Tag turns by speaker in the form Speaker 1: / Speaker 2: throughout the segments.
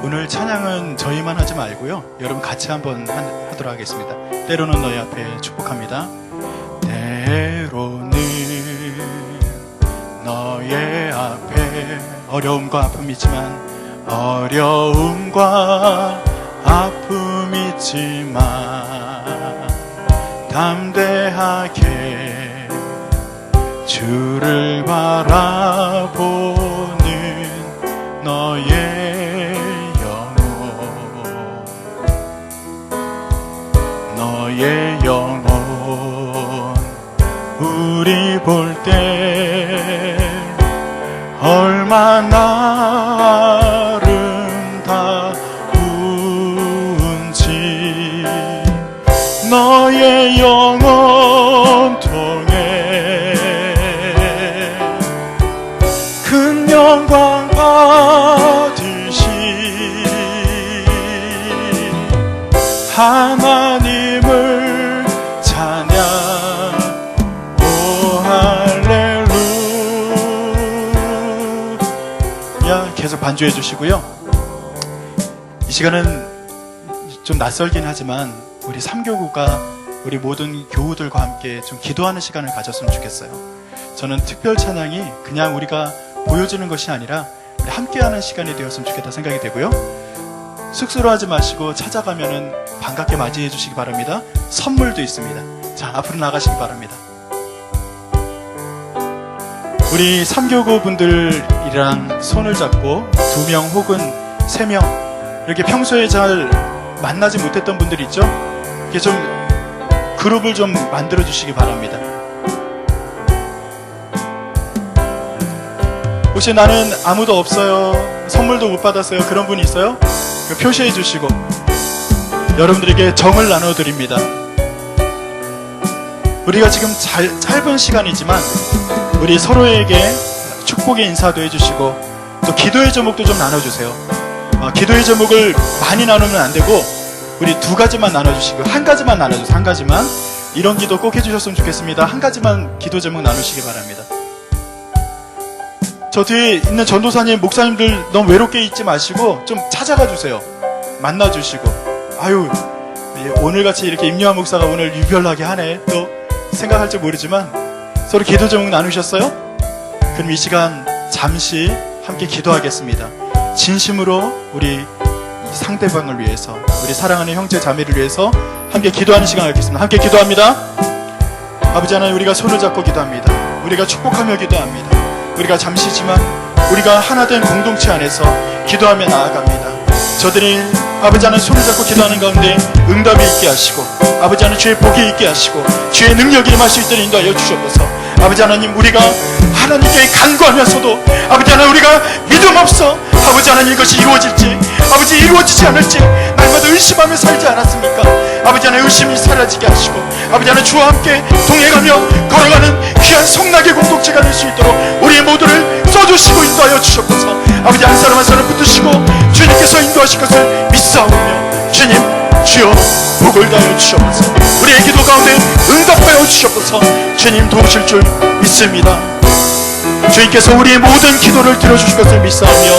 Speaker 1: 오늘 찬양은 저희만 하지 말고요, 여러분 같이 한번 하도록 하겠습니다. 때로는 너희 앞에 축복합니다. 때로는 너의 앞에 어려움과 아픔이 있지만, 어려움과 아픔이 있지만 담대하게 주를 바라보는 너의 영혼, 너의 영혼 우리 볼 때 얼마나 아름다운지 너의 영혼 통해 큰 영광 받으시 하나님을 찬양. 오 할렐루야. 계속 반주해 주시고요. 이 시간은 좀 낯설긴 하지만 우리 3교구가 우리 모든 교우들과 함께 좀 기도하는 시간을 가졌으면 좋겠어요. 저는 특별 찬양이 그냥 우리가 보여주는 것이 아니라 우리 함께하는 시간이 되었으면 좋겠다 생각이 되고요. 쑥스러워하지 마시고 찾아가면은 반갑게 맞이해 주시기 바랍니다. 선물도 있습니다. 자, 앞으로 나가시기 바랍니다. 우리 3교구 분들이랑 손을 잡고 2명 혹은 3명 이렇게 평소에 잘 만나지 못했던 분들 있죠? 이렇게 좀 그룹을 좀 만들어 주시기 바랍니다. 혹시 나는 아무도 없어요, 선물도 못 받았어요, 그런 분이 있어요? 표시해 주시고 여러분들에게 정을 나눠 드립니다. 우리가 지금 짧은 시간이지만 우리 서로에게 축복의 인사도 해주시고 또 기도의 제목도 좀 나눠주세요. 기도의 제목을 많이 나누면 안 되고 우리 2가지만 나눠주시고, 1가지만 나눠주세요. 1가지만. 이런 기도 꼭 해주셨으면 좋겠습니다. 1가지만 기도 제목 나누시기 바랍니다. 저 뒤에 있는 전도사님, 목사님들 너무 외롭게 있지 마시고 좀 찾아가 주세요. 만나주시고. 아유, 오늘같이 이렇게 임요한 목사가 오늘 유별나게 하네 또 생각할지 모르지만 서로 기도 제목 나누셨어요? 그럼 이 시간 잠시 함께 기도하겠습니다. 진심으로 우리 상대방을 위해서, 우리 사랑하는 형제 자매를 위해서 함께 기도하는 시간을 갖겠습니다. 함께 기도합니다. 아버지 하나님, 우리가 손을 잡고 기도합니다. 우리가 축복하며 기도합니다. 우리가 잠시지만 우리가 하나된 공동체 안에서 기도하며 나아갑니다. 저들이 아버지 하나님 손을 잡고 기도하는 가운데 응답이 있게 하시고, 아버지 하나님 주의 복이 있게 하시고 주의 능력이 임할 수 있도록 인도하여 주시옵소서. 아버지 하나님, 우리가 하나님께 간구하면서도 아버지 하나님 우리가 믿음 없어 아버지 하나님 이것이 이루어질지, 아버지 이루어지지 않을지 날마다 의심하며 살지 않았습니까? 아버지 하나님 의심이 사라지게 하시고 아버지 하나님 주와 함께 동행하며 걸어가는 귀한 성낙의 공동체가 될 수 있도록 우리 모두를 써주시고 인도하여 주셨소서. 아버지 한 사람 한 사람 붙드시고 주님께서 인도하실 것을 믿사오며 주님 주여 복을 다하여 주시옵소서. 우리의 기도 가운데 응답하여 주시옵소서. 주님 도우실 줄 믿습니다. 주님께서 우리의 모든 기도를 들어주실 것을 믿사오며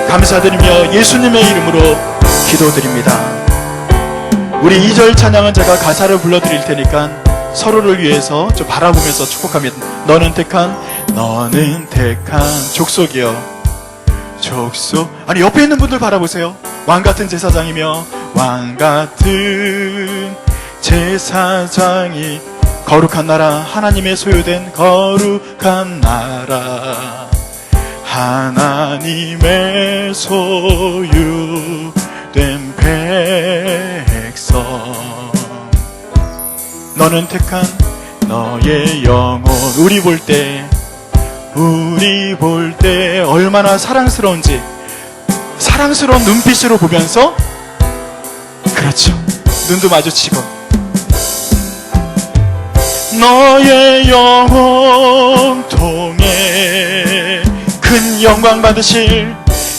Speaker 1: 감사드리며 예수님의 이름으로 기도드립니다. 우리 2절 찬양은 제가 가사를 불러드릴 테니까 서로를 위해서 좀 바라보면서 축복합니다. 너는 택한 족속이여 족속. 아니 옆에 있는 분들 바라보세요. 왕같은 제사장이며 왕같은 제사장이 거룩한 나라, 하나님의 소유된 거룩한 나라, 하나님의 소유된 백성. 너는 택한 너의 영혼. 우리 볼 때 얼마나 사랑스러운지 사랑스러운 눈빛으로 보면서, 그렇죠, 눈도 마주치고 너의 영혼 통해 큰 영광 받으실,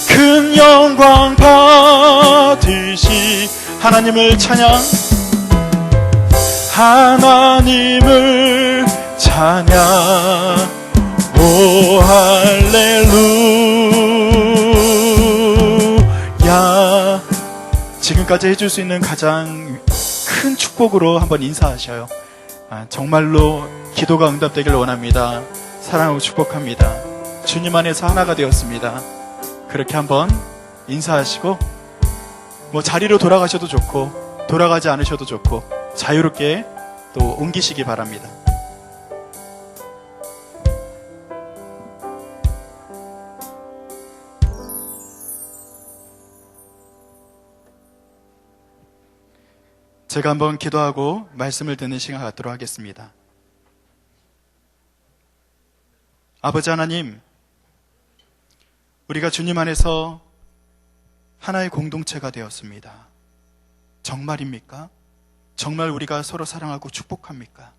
Speaker 1: 큰 영광 받으시 하나님을 찬양, 하나님을 찬양. 오 할렐루야. 지금까지 해줄 수 있는 가장 큰 축복으로 한번 인사하셔요. 정말로 기도가 응답되길 원합니다. 사랑하고 축복합니다. 주님 안에서 하나가 되었습니다. 그렇게 한번 인사하시고 자리로 돌아가셔도 좋고 돌아가지 않으셔도 좋고 자유롭게 또 옮기시기 바랍니다. 제가 한번 기도하고 말씀을 듣는 시간 갖도록 하겠습니다. 아버지 하나님, 우리가 주님 안에서 하나의 공동체가 되었습니다. 정말입니까? 정말 우리가 서로 사랑하고 축복합니까?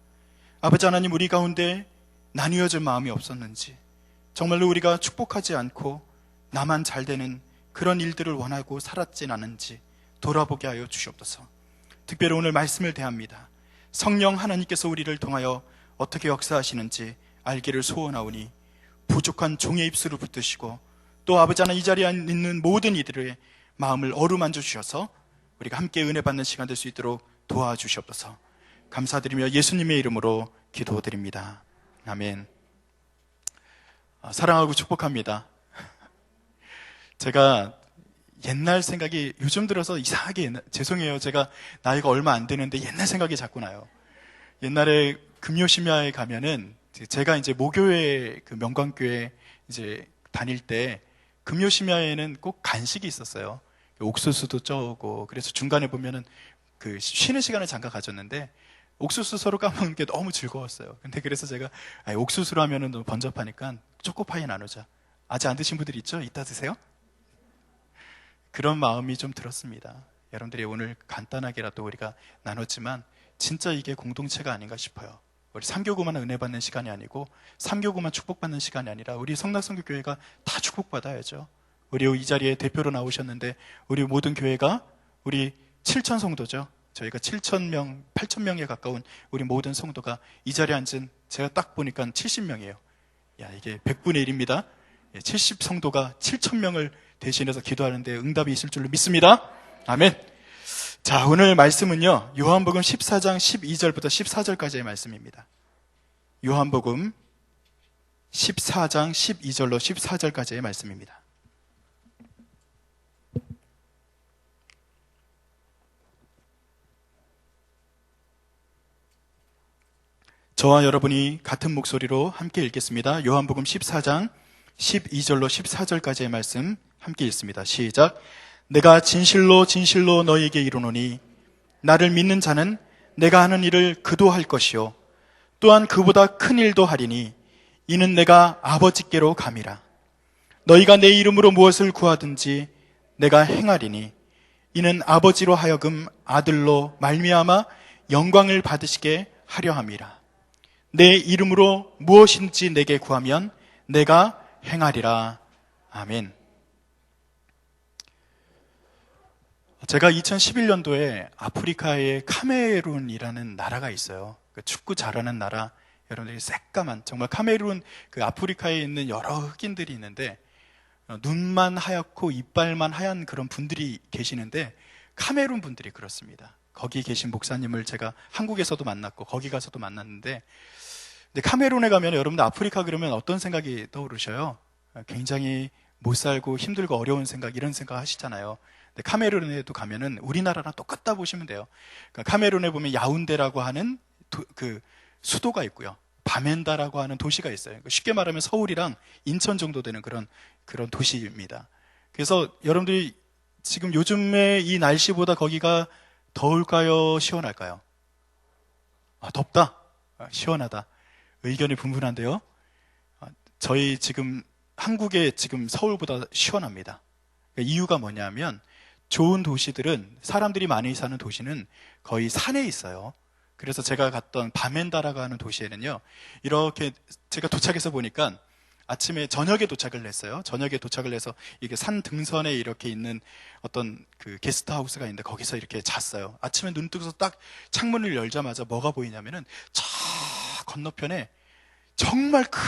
Speaker 1: 아버지 하나님, 우리 가운데 나뉘어질 마음이 없었는지, 정말로 우리가 축복하지 않고 나만 잘 되는 그런 일들을 원하고 살았진 않은지 돌아보게 하여 주시옵소서. 특별히 오늘 말씀을 대합니다. 성령 하나님께서 우리를 통하여 어떻게 역사하시는지 알기를 소원하오니 부족한 종의 입술을 붙드시고 또 아버지 하나님, 이 자리에 있는 모든 이들의 마음을 어루만져 주셔서 우리가 함께 은혜 받는 시간 될 수 있도록 도와주시옵소서. 감사드리며 예수님의 이름으로 기도드립니다. 아멘. 사랑하고 축복합니다. 제가 옛날 생각이 요즘 들어서 이상하게 죄송해요. 제가 나이가 얼마 안 되는데 옛날 생각이 자꾸 나요. 옛날에 금요심야에 가면은 제가 이제 모교회 그 명광교회 이제 다닐 때 금요심야에는 꼭 간식이 있었어요. 옥수수도 쪄오고 그래서 중간에 보면은 그 쉬는 시간을 잠깐 가졌는데 옥수수 서로 까먹는 게 너무 즐거웠어요. 근데 그래서 제가 옥수수로 하면은 너무 번잡하니까 초코파이 나누자. 아직 안 드신 분들 있죠? 이따 드세요. 그런 마음이 좀 들었습니다. 여러분들이 오늘 간단하게라도 우리가 나눴지만 진짜 이게 공동체가 아닌가 싶어요. 우리 3교구만 은혜 받는 시간이 아니고 3교구만 축복받는 시간이 아니라 우리 성락선교교회가 다 축복받아야죠. 우리 이 자리에 대표로 나오셨는데 우리 모든 교회가 우리 7천 성도죠. 저희가 7,000명, 8,000명에 가까운 우리 모든 성도가 이 자리에 앉은 제가 딱 보니까 70명이에요. 야, 이게 100분의 1입니다. 70성도가 7,000명을 대신해서 기도하는데 응답이 있을 줄로 믿습니다. 아멘. 자, 오늘 말씀은요, 요한복음 14장 12절부터 14절까지의 말씀입니다. 요한복음 14장 12절로 14절까지의 말씀입니다. 저와 여러분이 같은 목소리로 함께 읽겠습니다. 요한복음 14장 12절로 14절까지의 말씀 함께 읽습니다. 시작. 내가 진실로 진실로 너희에게 이르노니 나를 믿는 자는 내가 하는 일을 그도 할 것이요 또한 그보다 큰 일도 하리니 이는 내가 아버지께로 감이라. 너희가 내 이름으로 무엇을 구하든지 내가 행하리니 이는 아버지로 하여금 아들로 말미암아 영광을 받으시게 하려 함이라. 내 이름으로 무엇인지 내게 구하면 내가 행하리라. 아멘. 제가 2011년도에 아프리카의 카메룬이라는 나라가 있어요. 그 축구 잘하는 나라. 여러분들이 새까만, 정말 카메룬 그 아프리카에 있는 여러 흑인들이 있는데 눈만 하얗고 이빨만 하얀 그런 분들이 계시는데 카메룬 분들이 그렇습니다. 거기 계신 목사님을 제가 한국에서도 만났고 거기 가서도 만났는데, 근데 카메룬에 가면 여러분들 아프리카 그러면 어떤 생각이 떠오르셔요? 굉장히 못 살고 힘들고 어려운 생각, 이런 생각 하시잖아요. 근데 카메룬에도 가면은 우리나라랑 똑같다 보시면 돼요. 그러니까 카메룬에 보면 야운데라고 하는 그 수도가 있고요. 바멘다라고 하는 도시가 있어요. 쉽게 말하면 서울이랑 인천 정도 되는 그런 도시입니다. 그래서 여러분들이 지금 요즘에 이 날씨보다 거기가 더울까요? 시원할까요? 덥다. 시원하다. 의견이 분분한데요. 저희 지금 한국에 지금 서울보다 시원합니다. 이유가 뭐냐면 좋은 도시들은, 사람들이 많이 사는 도시는 거의 산에 있어요. 그래서 제가 갔던 바멘다라고 하는 도시에는요, 이렇게 제가 도착해서 보니까 아침에 저녁에 도착을 했어요. 저녁에 도착을 해서 이게 산 등선에 이렇게 있는 어떤 그 게스트하우스가 있는데 거기서 이렇게 잤어요. 아침에 눈 뜨고서 딱 창문을 열자마자 뭐가 보이냐면은 저 건너편에 정말 큰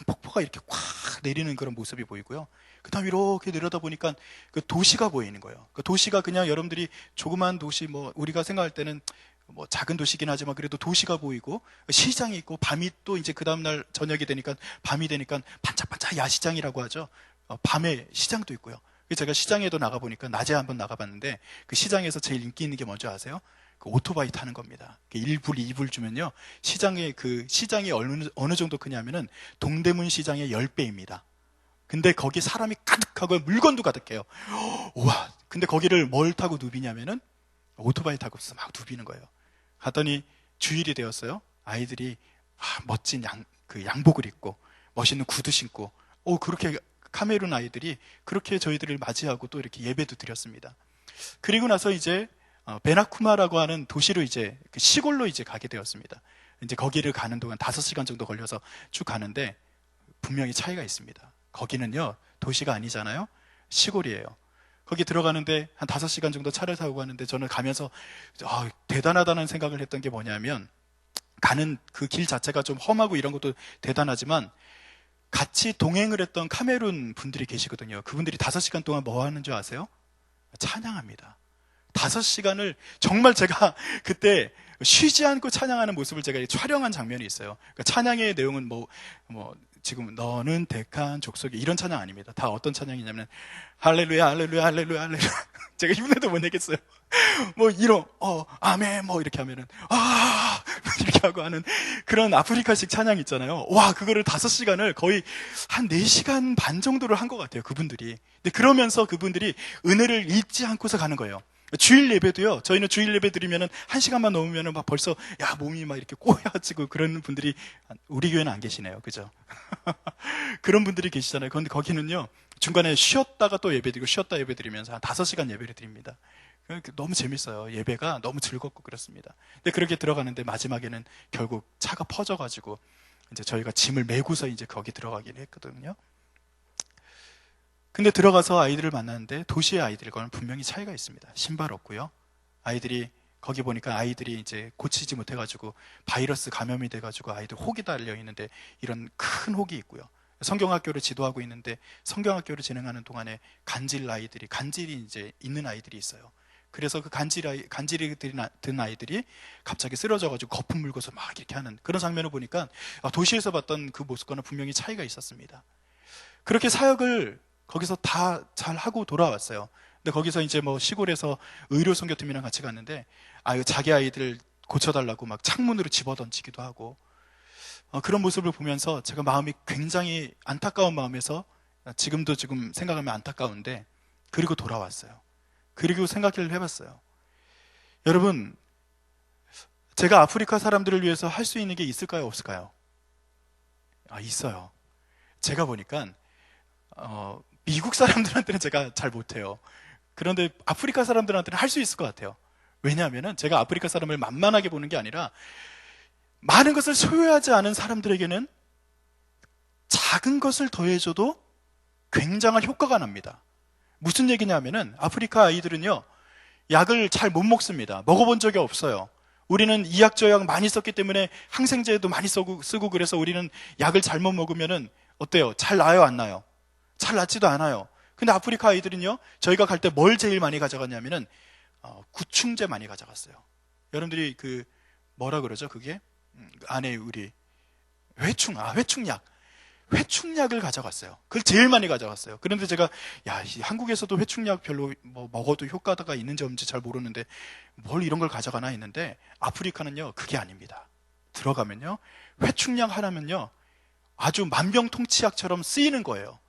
Speaker 1: 폭포가 이렇게 꽉 내리는 그런 모습이 보이고요. 그 다음 이렇게 내려다 보니까 그 도시가 보이는 거예요. 그 도시가 그냥 여러분들이 조그만 도시, 뭐 우리가 생각할 때는 뭐 작은 도시긴 하지만 그래도 도시가 보이고 시장이 있고, 밤이 또 이제 그 다음날 저녁이 되니까, 밤이 되니까 반짝반짝 야시장이라고 하죠. 밤에 시장도 있고요. 그래서 제가 시장에도 나가보니까, 낮에 한번 나가봤는데 그 시장에서 제일 인기 있는 게 뭔지 아세요? 그 오토바이 타는 겁니다. 1불, 2불 주면요, 시장이 어느 정도 크냐면은 동대문 시장의 10배입니다. 근데 거기 사람이 가득하고 물건도 가득해요. 우와! 근데 거기를 뭘 타고 누비냐면은 오토바이 타고 막 누비는 거예요. 갔더니 주일이 되었어요. 아이들이 멋진 양복을 입고 멋있는 구두 신고, 그렇게 카메룬 아이들이 그렇게 저희들을 맞이하고 또 이렇게 예배도 드렸습니다. 그리고 나서 이제 베나쿠마라고 하는 도시로, 이제 그 시골로 이제 가게 되었습니다. 이제 거기를 가는 동안 5시간 정도 걸려서 쭉 가는데 분명히 차이가 있습니다. 거기는요, 도시가 아니잖아요. 시골이에요. 거기 들어가는데 한 5시간 정도 차를 타고 가는데, 저는 가면서 대단하다는 생각을 했던 게 뭐냐면, 가는 그 길 자체가 좀 험하고 이런 것도 대단하지만 같이 동행을 했던 카메룬 분들이 계시거든요. 그분들이 5시간 동안 뭐 하는 줄 아세요? 찬양합니다. 5시간을 정말, 제가 그때 쉬지 않고 찬양하는 모습을 제가 촬영한 장면이 있어요. 그러니까 찬양의 내용은 지금 너는 택한 족속이, 이런 찬양 아닙니다. 다 어떤 찬양이냐면 할렐루야 할렐루야 할렐루야 할렐루야 제가 흉내도 못 내겠어요. 아멘 이렇게 하면은 이렇게 하고 하는 그런 아프리카식 찬양 있잖아요. 와, 그거를 5시간을 거의 한 4시간 반 정도를 한 것 같아요, 그분들이. 근데 그러면서 그분들이 은혜를 잊지 않고서 가는 거예요. 주일 예배도요, 저희는 주일 예배 드리면은 1시간만 넘으면은 막 벌써 몸이 막 이렇게 꼬여가지고 그런 분들이, 우리 교회는 안 계시네요. 그죠? 그런 분들이 계시잖아요. 그런데 거기는요, 중간에 쉬었다가 또 예배 드리고 쉬었다 예배 드리면서 한 5시간 예배를 드립니다. 너무 재밌어요. 예배가 너무 즐겁고 그렇습니다. 근데 그렇게 들어가는데 마지막에는 결국 차가 퍼져가지고 이제 저희가 짐을 메고서 이제 거기 들어가기로 했거든요. 근데 들어가서 아이들을 만났는데, 도시의 아이들과는 분명히 차이가 있습니다. 신발 없고요. 아이들이 거기 보니까 아이들이 이제 고치지 못해가지고 바이러스 감염이 돼가지고 아이들 혹이 달려 있는데, 이런 큰 혹이 있고요. 성경학교를 지도하고 있는데 성경학교를 진행하는 동안에 간질이 이제 있는 아이들이 있어요. 그래서 그 간질이 든 아이들이 갑자기 쓰러져가지고 거품 물고서 막 이렇게 하는 그런 장면을 보니까 도시에서 봤던 그 모습과는 분명히 차이가 있었습니다. 그렇게 사역을 거기서 다 잘 하고 돌아왔어요. 근데 거기서 이제 시골에서 의료 선교팀이랑 같이 갔는데, 자기 아이들 고쳐달라고 막 창문으로 집어던지기도 하고, 그런 모습을 보면서 제가 마음이 굉장히 안타까운 마음에서, 지금 생각하면 안타까운데, 그리고 돌아왔어요. 그리고 생각을 해봤어요. 여러분, 제가 아프리카 사람들을 위해서 할 수 있는 게 있을까요, 없을까요? 있어요. 제가 보니까 미국 사람들한테는 제가 잘 못해요. 그런데 아프리카 사람들한테는 할 수 있을 것 같아요. 왜냐하면 제가 아프리카 사람을 만만하게 보는 게 아니라, 많은 것을 소유하지 않은 사람들에게는 작은 것을 더해줘도 굉장한 효과가 납니다. 무슨 얘기냐면은, 아프리카 아이들은요, 약을 잘 못 먹습니다. 먹어본 적이 없어요. 우리는 이약저약 많이 썼기 때문에 항생제도 많이 쓰고 그래서 우리는 약을 잘못 먹으면은 어때요? 잘 나요, 안 나요? 잘 낫지도 않아요. 근데 아프리카 아이들은요, 저희가 갈 때 뭘 제일 많이 가져갔냐면은 구충제 많이 가져갔어요. 여러분들이 뭐라 그러죠? 그게 안에 우리 회충약을 가져갔어요. 그걸 제일 많이 가져갔어요. 그런데 제가 한국에서도 회충약 별로 먹어도 효과가 있는지 없는지 잘 모르는데 뭘 이런 걸 가져가나 했는데, 아프리카는요 그게 아닙니다. 들어가면요, 회충약 하나면요 아주 만병통치약처럼 쓰이는 거예요.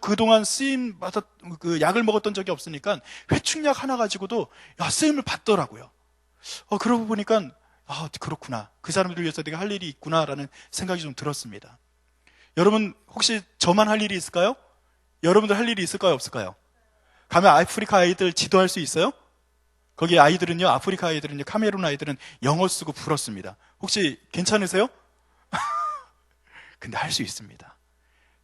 Speaker 1: 그동안 그 약을 먹었던 적이 없으니까 회충약 하나 가지고도 쓰임을 받더라고요. 그러고 보니까 그렇구나, 그 사람들 위해서 내가 할 일이 있구나라는 생각이 좀 들었습니다. 여러분, 혹시 저만 할 일이 있을까요? 여러분들 할 일이 있을까요, 없을까요? 가면 아프리카 아이들 지도할 수 있어요? 거기 아이들은요, 아프리카 아이들은요, 카메룬 아이들은 영어 쓰고 불었습니다. 혹시 괜찮으세요? 근데 할 수 있습니다.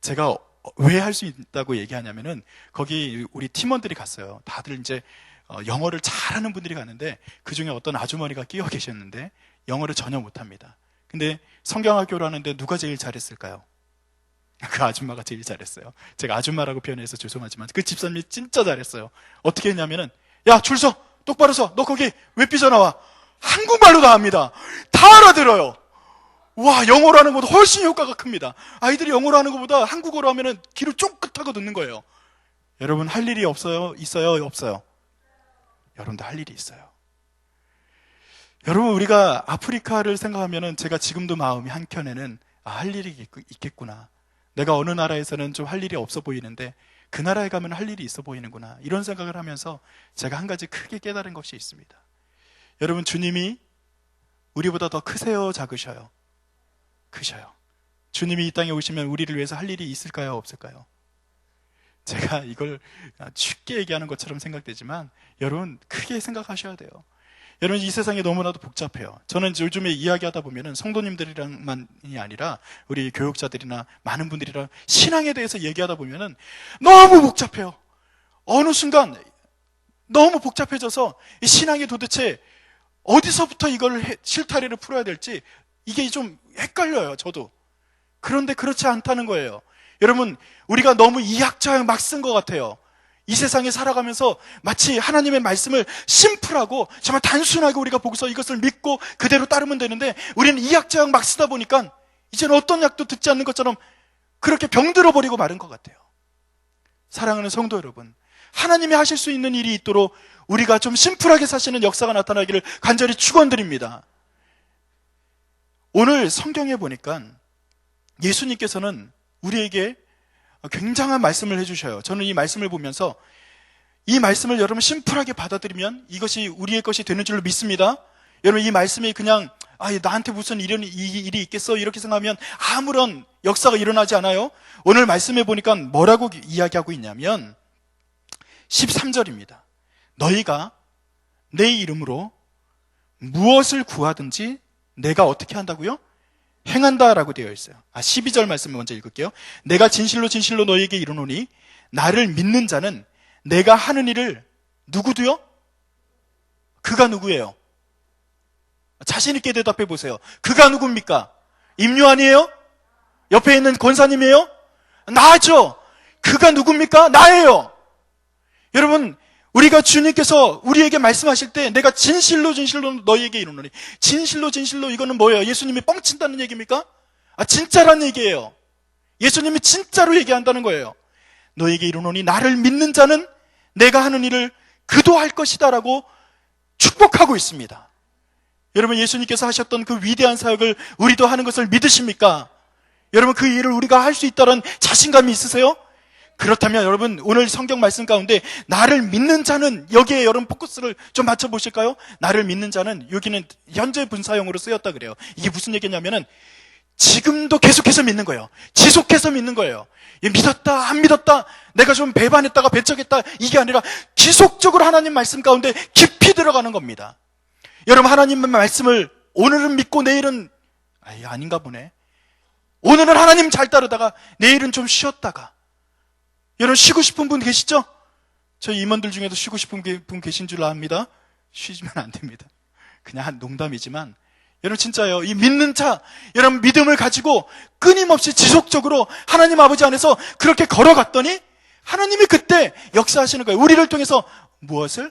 Speaker 1: 제가 왜 할 수 있다고 얘기하냐면은, 거기 우리 팀원들이 갔어요. 다들 이제 영어를 잘하는 분들이 갔는데, 그 중에 어떤 아주머니가 끼어 계셨는데 영어를 전혀 못합니다. 근데 성경학교를 하는데 누가 제일 잘했을까요? 그 아줌마가 제일 잘했어요. 제가 아줌마라고 표현해서 죄송하지만 그 집사님이 진짜 잘했어요. 어떻게 했냐면은, 야, 줄 서! 똑바로 서! 너 거기 왜 삐져나와? 한국말로 다 합니다. 다 알아들어요. 와, 영어로 하는 것보다 훨씬 효과가 큽니다. 아이들이 영어로 하는 것보다 한국어로 하면은 귀를 쫑긋하고 듣는 거예요. 여러분, 할 일이 없어요? 있어요? 없어요? 여러분도 할 일이 있어요. 여러분, 우리가 아프리카를 생각하면은 제가 지금도 마음이 한켠에는 할 일이 있겠구나. 내가 어느 나라에서는 좀 할 일이 없어 보이는데 그 나라에 가면 할 일이 있어 보이는구나. 이런 생각을 하면서 제가 한 가지 크게 깨달은 것이 있습니다. 여러분, 주님이 우리보다 더 크세요? 작으셔요? 크셔요. 주님이 이 땅에 오시면 우리를 위해서 할 일이 있을까요? 없을까요? 제가 이걸 쉽게 얘기하는 것처럼 생각되지만 여러분, 크게 생각하셔야 돼요. 여러분, 이 세상이 너무나도 복잡해요. 저는 요즘에 이야기하다 보면은 성도님들이랑만이 아니라 우리 교육자들이나 많은 분들이랑 신앙에 대해서 얘기하다 보면은 너무 복잡해요. 어느 순간 너무 복잡해져서 이 신앙이 도대체 어디서부터 이걸 실타래를 풀어야 될지 이게 좀 헷갈려요, 저도. 그런데 그렇지 않다는 거예요. 여러분, 우리가 너무 이학자학 막 쓴 것 같아요. 이 세상에 살아가면서 마치 하나님의 말씀을 심플하고 정말 단순하게 우리가 보고서 이것을 믿고 그대로 따르면 되는데 우리는 이학자학 막 쓰다 보니까 이제는 어떤 약도 듣지 않는 것처럼 그렇게 병들어 버리고 마른 것 같아요. 사랑하는 성도 여러분, 하나님이 하실 수 있는 일이 있도록 우리가 좀 심플하게 사시는 역사가 나타나기를 간절히 축원드립니다. 오늘 성경에 보니까 예수님께서는 우리에게 굉장한 말씀을 해주셔요. 저는 이 말씀을 보면서 이 말씀을 여러분 심플하게 받아들이면 이것이 우리의 것이 되는 줄로 믿습니다. 여러분, 이 말씀이 그냥 나한테 무슨 이런 일이 있겠어 이렇게 생각하면 아무런 역사가 일어나지 않아요. 오늘 말씀해 보니까 뭐라고 이야기하고 있냐면 13절입니다. 너희가 내 이름으로 무엇을 구하든지 내가 어떻게 한다고요? 행한다라고 되어 있어요. 12절 말씀을 먼저 읽을게요. 내가 진실로 진실로 너희에게 이르노니 나를 믿는 자는 내가 하는 일을 누구도요? 그가 누구예요? 자신 있게 대답해 보세요. 그가 누굽니까? 임요한이에요? 옆에 있는 권사님이에요? 나죠. 그가 누굽니까? 나예요. 여러분, 우리가 주님께서 우리에게 말씀하실 때 내가 진실로 진실로 너희에게 이르노니, 진실로 진실로 이거는 뭐예요? 예수님이 뻥친다는 얘기입니까? 진짜란 얘기예요. 예수님이 진짜로 얘기한다는 거예요. 너희에게 이르노니 나를 믿는 자는 내가 하는 일을 그도 할 것이다 라고 축복하고 있습니다. 여러분, 예수님께서 하셨던 그 위대한 사역을 우리도 하는 것을 믿으십니까? 여러분, 그 일을 우리가 할 수 있다는 자신감이 있으세요? 그렇다면 여러분, 오늘 성경 말씀 가운데 나를 믿는 자는, 여기에 여러분 포커스를 좀 맞춰보실까요? 나를 믿는 자는 여기는 현재 분사형으로 쓰였다 그래요. 이게 무슨 얘기냐면은 지금도 계속해서 믿는 거예요. 지속해서 믿는 거예요. 믿었다 안 믿었다, 내가 좀 배반했다가 배척했다, 이게 아니라 지속적으로 하나님 말씀 가운데 깊이 들어가는 겁니다. 여러분, 하나님의 말씀을 오늘은 믿고 내일은 아닌가 보네, 오늘은 하나님 잘 따르다가 내일은 좀 쉬었다가. 여러분, 쉬고 싶은 분 계시죠? 저희 임원들 중에도 쉬고 싶은 분 계신 줄 압니다. 쉬시면 안 됩니다. 그냥 한 농담이지만 여러분, 진짜요, 이 믿는 자, 여러분 믿음을 가지고 끊임없이 지속적으로 하나님 아버지 안에서 그렇게 걸어갔더니 하나님이 그때 역사하시는 거예요. 우리를 통해서 무엇을?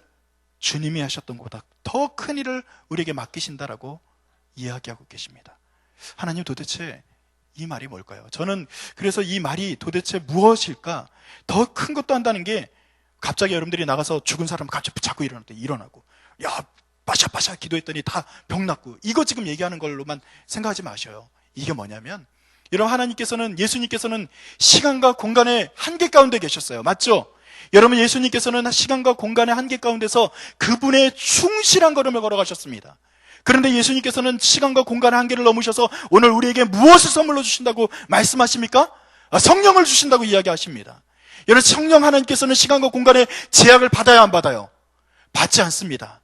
Speaker 1: 주님이 하셨던 것보다 더 큰 일을 우리에게 맡기신다라고 이야기하고 계십니다. 하나님, 도대체 이 말이 뭘까요? 저는 그래서 이 말이 도대체 무엇일까? 더 큰 것도 한다는 게, 갑자기 여러분들이 나가서 죽은 사람 갑자기 자꾸 일어나고, 야, 빠샤빠샤 기도했더니 다 병 낫고, 이거 지금 얘기하는 걸로만 생각하지 마셔요. 이게 뭐냐면, 여러분, 하나님께서는, 예수님께서는 시간과 공간의 한계 가운데 계셨어요. 맞죠? 여러분, 예수님께서는 시간과 공간의 한계 가운데서 그분의 충실한 걸음을 걸어가셨습니다. 그런데 예수님께서는 시간과 공간의 한계를 넘으셔서 오늘 우리에게 무엇을 선물로 주신다고 말씀하십니까? 성령을 주신다고 이야기하십니다. 여러분, 성령 하나님께서는 시간과 공간의 제약을 받아야 안 받아요? 받지 않습니다.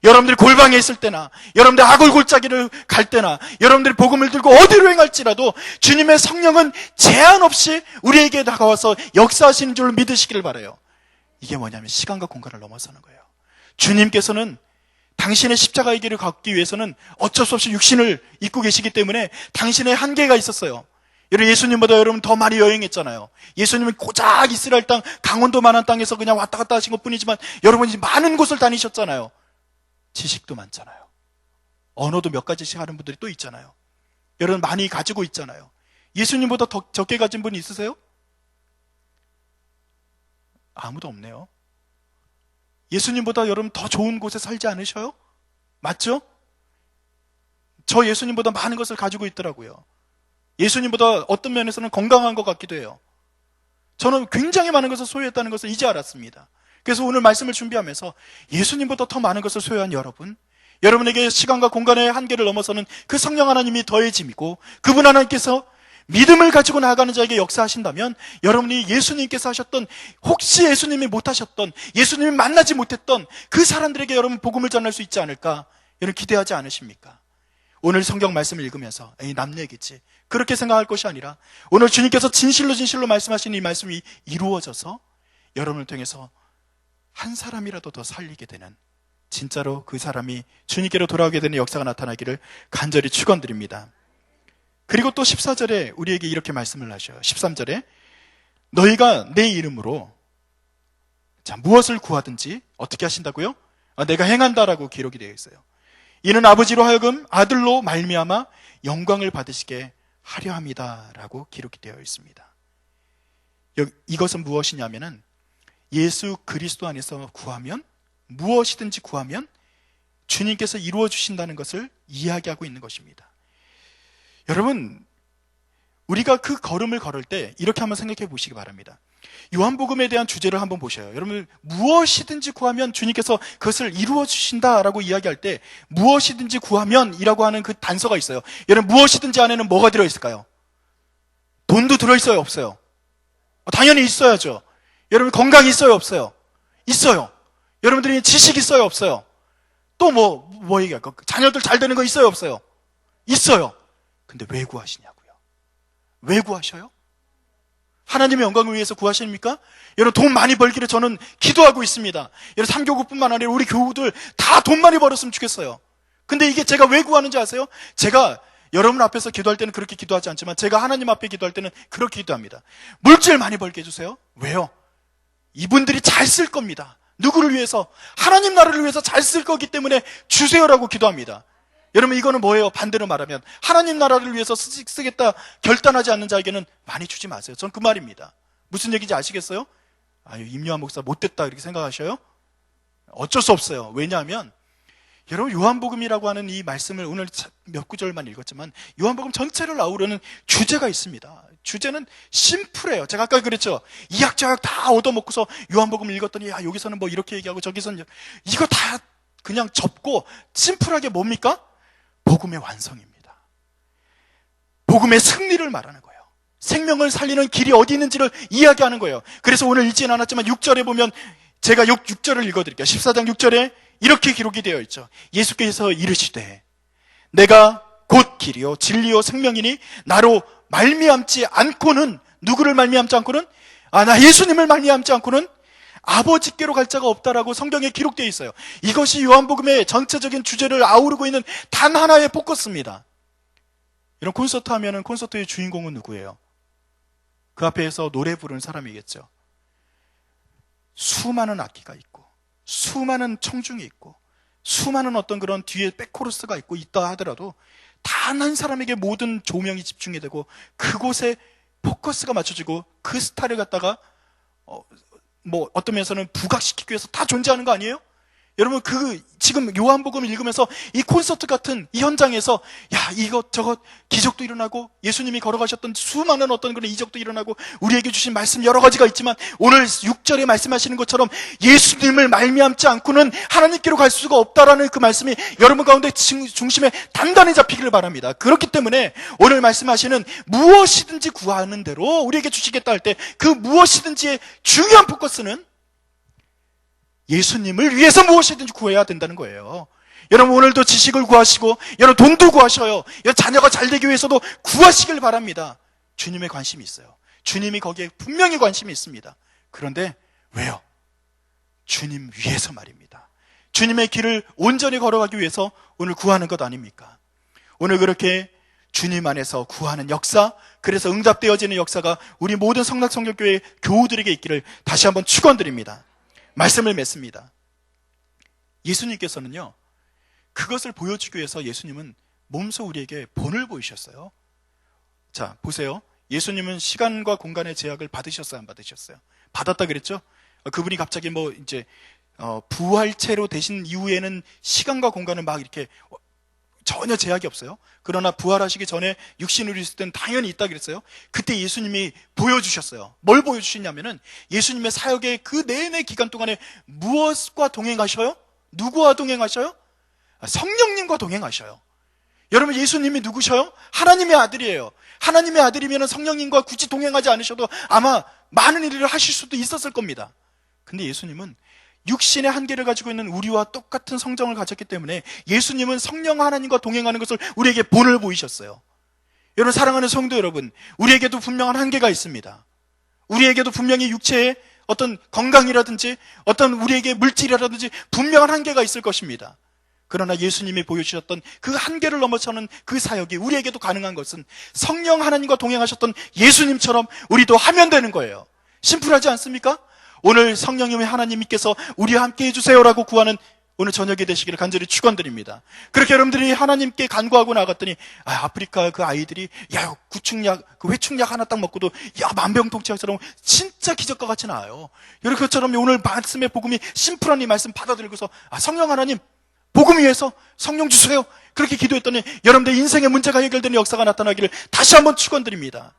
Speaker 1: 여러분들이 골방에 있을 때나, 여러분들 아굴 골짜기를 갈 때나, 여러분들이 복음을 들고 어디로 행할지라도 주님의 성령은 제한 없이 우리에게 다가와서 역사하시는 줄 믿으시기를 바라요. 이게 뭐냐면 시간과 공간을 넘어서는 거예요. 주님께서는 당신의 십자가의 길을 걷기 위해서는 어쩔 수 없이 육신을 입고 계시기 때문에 당신의 한계가 있었어요. 여러분, 예수님보다 여러분 더 많이 여행했잖아요. 예수님은 고작 이스라엘 땅, 강원도만한 땅에서 그냥 왔다 갔다 하신 것 뿐이지만 여러분이 많은 곳을 다니셨잖아요. 지식도 많잖아요. 언어도 몇 가지씩 하는 분들이 또 있잖아요. 여러분 많이 가지고 있잖아요. 예수님보다 더 적게 가진 분이 있으세요? 아무도 없네요. 예수님보다 여러분 더 좋은 곳에 살지 않으셔요? 맞죠? 저 예수님보다 많은 것을 가지고 있더라고요. 예수님보다 어떤 면에서는 건강한 것 같기도 해요. 저는 굉장히 많은 것을 소유했다는 것을 이제 알았습니다. 그래서 오늘 말씀을 준비하면서 예수님보다 더 많은 것을 소유한 여러분, 여러분에게 시간과 공간의 한계를 넘어서는 그 성령 하나님이 더해짐이고 그분 하나님께서 믿음을 가지고 나아가는 자에게 역사하신다면 여러분이 예수님께서 하셨던, 혹시 예수님이 못하셨던, 예수님이 만나지 못했던 그 사람들에게 여러분 복음을 전할 수 있지 않을까, 여러분 기대하지 않으십니까? 오늘 성경 말씀을 읽으면서 에이 남 얘기지 그렇게 생각할 것이 아니라 오늘 주님께서 진실로 말씀하신 이 말씀이 이루어져서 여러분을 통해서 한 사람이라도 더 살리게 되는, 진짜로 그 사람이 주님께로 돌아오게 되는 역사가 나타나기를 간절히 축원드립니다. 그리고 또 14절에 우리에게 이렇게 말씀을 하셔요. 13절에 너희가 내 이름으로 무엇을 구하든지 어떻게 하신다고요? 내가 행한다라고 기록이 되어 있어요. 이는 아버지로 하여금 아들로 말미암아 영광을 받으시게 하려 함이다라고 기록이 되어 있습니다. 이것은 무엇이냐면은 예수 그리스도 안에서 구하면, 무엇이든지 구하면 주님께서 이루어 주신다는 것을 이야기하고 있는 것입니다. 여러분, 우리가 그 걸음을 걸을 때 이렇게 한번 생각해 보시기 바랍니다. 요한복음에 대한 주제를 한번 보셔요. 여러분, 무엇이든지 구하면 주님께서 그것을 이루어 주신다라고 이야기할 때 무엇이든지 구하면 이라고 하는 그 단서가 있어요. 여러분, 무엇이든지 안에는 뭐가 들어있을까요? 돈도 들어있어요, 없어요? 당연히 있어야죠. 여러분, 건강이 있어요, 없어요? 있어요. 여러분들이 지식이 있어요, 없어요? 또 뭐 얘기할까? 자녀들 잘 되는 거 있어요, 없어요? 있어요. 근데 왜 구하시냐고요? 왜 구하셔요? 하나님의 영광을 위해서 구하십니까? 여러분, 돈 많이 벌기를 저는 기도하고 있습니다. 여러분, 3교구뿐만 아니라 우리 교우들 다 돈 많이 벌었으면 좋겠어요. 근데 이게 제가 왜 구하는지 아세요? 제가 여러분 앞에서 기도할 때는 그렇게 기도하지 않지만 제가 하나님 앞에 기도할 때는 그렇게 기도합니다. 물질 많이 벌게 해주세요. 왜요? 이분들이 잘 쓸 겁니다. 누구를 위해서? 하나님 나라를 위해서 잘 쓸 거기 때문에 주세요라고 기도합니다. 여러분, 이거는 뭐예요? 반대로 말하면 하나님 나라를 위해서 쓰겠다 결단하지 않는 자에게는 많이 주지 마세요. 전 그 말입니다. 무슨 얘기인지 아시겠어요? 아유, 임요한 목사 못됐다 이렇게 생각하셔요? 어쩔 수 없어요. 왜냐하면 여러분, 요한복음이라고 하는 이 말씀을 오늘 몇 구절만 읽었지만 요한복음 전체를 아우르는 주제가 있습니다. 주제는 심플해요. 제가 아까 그랬죠. 이약저약 다 얻어먹고서 요한복음을 읽었더니 야, 여기서는 뭐 이렇게 얘기하고 저기서는 이거 다 그냥 접고 심플하게 뭡니까? 복음의 완성입니다. 복음의 승리를 말하는 거예요. 생명을 살리는 길이 어디 있는지를 이야기하는 거예요. 그래서 오늘 읽지는 않았지만 6절에 보면 제가 6절을 읽어드릴게요. 14장 6절에 이렇게 기록이 되어 있죠. 예수께서 이르시되 내가 곧 길이요 진리요 생명이니 나로 말미암지 않고는, 누구를 말미암지 않고는? 나 예수님을 말미암지 않고는 아버지께로 갈 자가 없다라고 성경에 기록되어 있어요. 이것이 요한복음의 전체적인 주제를 아우르고 있는 단 하나의 포커스입니다. 이런 콘서트 하면은 콘서트의 주인공은 누구예요? 그 앞에서 노래 부르는 사람이겠죠. 수많은 악기가 있고 수많은 청중이 있고 수많은 어떤 그런 뒤에 백코러스가 있다 하더라도 단 한 사람에게 모든 조명이 집중이 되고 그곳에 포커스가 맞춰지고 그 스타를 갖다가 어떤 면에서는 부각시키기 위해서 다 존재하는 거 아니에요? 여러분, 지금 요한복음을 읽으면서 이 콘서트 같은 이 현장에서 이것저것 기적도 일어나고 예수님이 걸어가셨던 수많은 어떤 그런 이적도 일어나고 우리에게 주신 말씀 여러 가지가 있지만 오늘 6절에 말씀하시는 것처럼 예수님을 말미암지 않고는 하나님께로 갈 수가 없다라는 그 말씀이 여러분 가운데 중심에 단단히 잡히기를 바랍니다. 그렇기 때문에 오늘 말씀하시는 무엇이든지 구하는 대로 우리에게 주시겠다 할 때 그 무엇이든지의 중요한 포커스는 예수님을 위해서 무엇이든지 구해야 된다는 거예요. 여러분, 오늘도 지식을 구하시고 여러분 돈도 구하셔요. 여러분 자녀가 잘 되기 위해서도 구하시길 바랍니다. 주님의 관심이 있어요. 주님이 거기에 분명히 관심이 있습니다. 그런데 왜요? 주님 위해서 말입니다. 주님의 길을 온전히 걸어가기 위해서 오늘 구하는 것 아닙니까? 오늘 그렇게 주님 안에서 구하는 역사, 그래서 응답되어지는 역사가 우리 모든 성락성결교회 교우들에게 있기를 다시 한번 축원드립니다. 말씀을 맺습니다. 예수님께서는요, 그것을 보여주기 위해서 예수님은 몸소 우리에게 본을 보이셨어요. 자, 보세요. 예수님은 시간과 공간의 제약을 받으셨어요, 안 받으셨어요? 받았다 그랬죠? 그분이 갑자기 부활체로 되신 이후에는 시간과 공간은 막 이렇게 전혀 제약이 없어요. 그러나 부활하시기 전에 육신으로 있을 때는 당연히 있다 그랬어요. 그때 예수님이 보여주셨어요. 뭘 보여주셨냐면은 예수님의 사역의 그 내내 기간 동안에 무엇과 동행하셔요? 누구와 동행하셔요? 성령님과 동행하셔요. 여러분, 예수님이 누구셔요? 하나님의 아들이에요. 하나님의 아들이면 성령님과 굳이 동행하지 않으셔도 아마 많은 일을 하실 수도 있었을 겁니다. 근데 예수님은 육신의 한계를 가지고 있는 우리와 똑같은 성정을 가졌기 때문에 예수님은 성령 하나님과 동행하는 것을 우리에게 본을 보이셨어요. 여러분, 사랑하는 성도 여러분, 우리에게도 분명한 한계가 있습니다. 우리에게도 분명히 육체의 어떤 건강이라든지 어떤 우리에게 물질이라든지 분명한 한계가 있을 것입니다. 그러나 예수님이 보여주셨던 그 한계를 넘어서는 그 사역이 우리에게도 가능한 것은 성령 하나님과 동행하셨던 예수님처럼 우리도 하면 되는 거예요. 심플하지 않습니까? 오늘 성령님의 하나님께서 우리와 함께 해주세요라고 구하는 오늘 저녁이 되시기를 간절히 축원드립니다. 그렇게 여러분들이 하나님께 간구하고 나갔더니 아프리카 그 아이들이 구충약, 그 회충약 하나 딱 먹고도 만병통치약처럼 진짜 기적과 같이 나아요. 여러분, 그것처럼 오늘 말씀의 복음이 심플한 이 말씀 받아들이고서 성령 하나님 복음 위해서 성령 주세요, 그렇게 기도했더니 여러분들 인생의 문제가 해결되는 역사가 나타나기를 다시 한번 축원드립니다.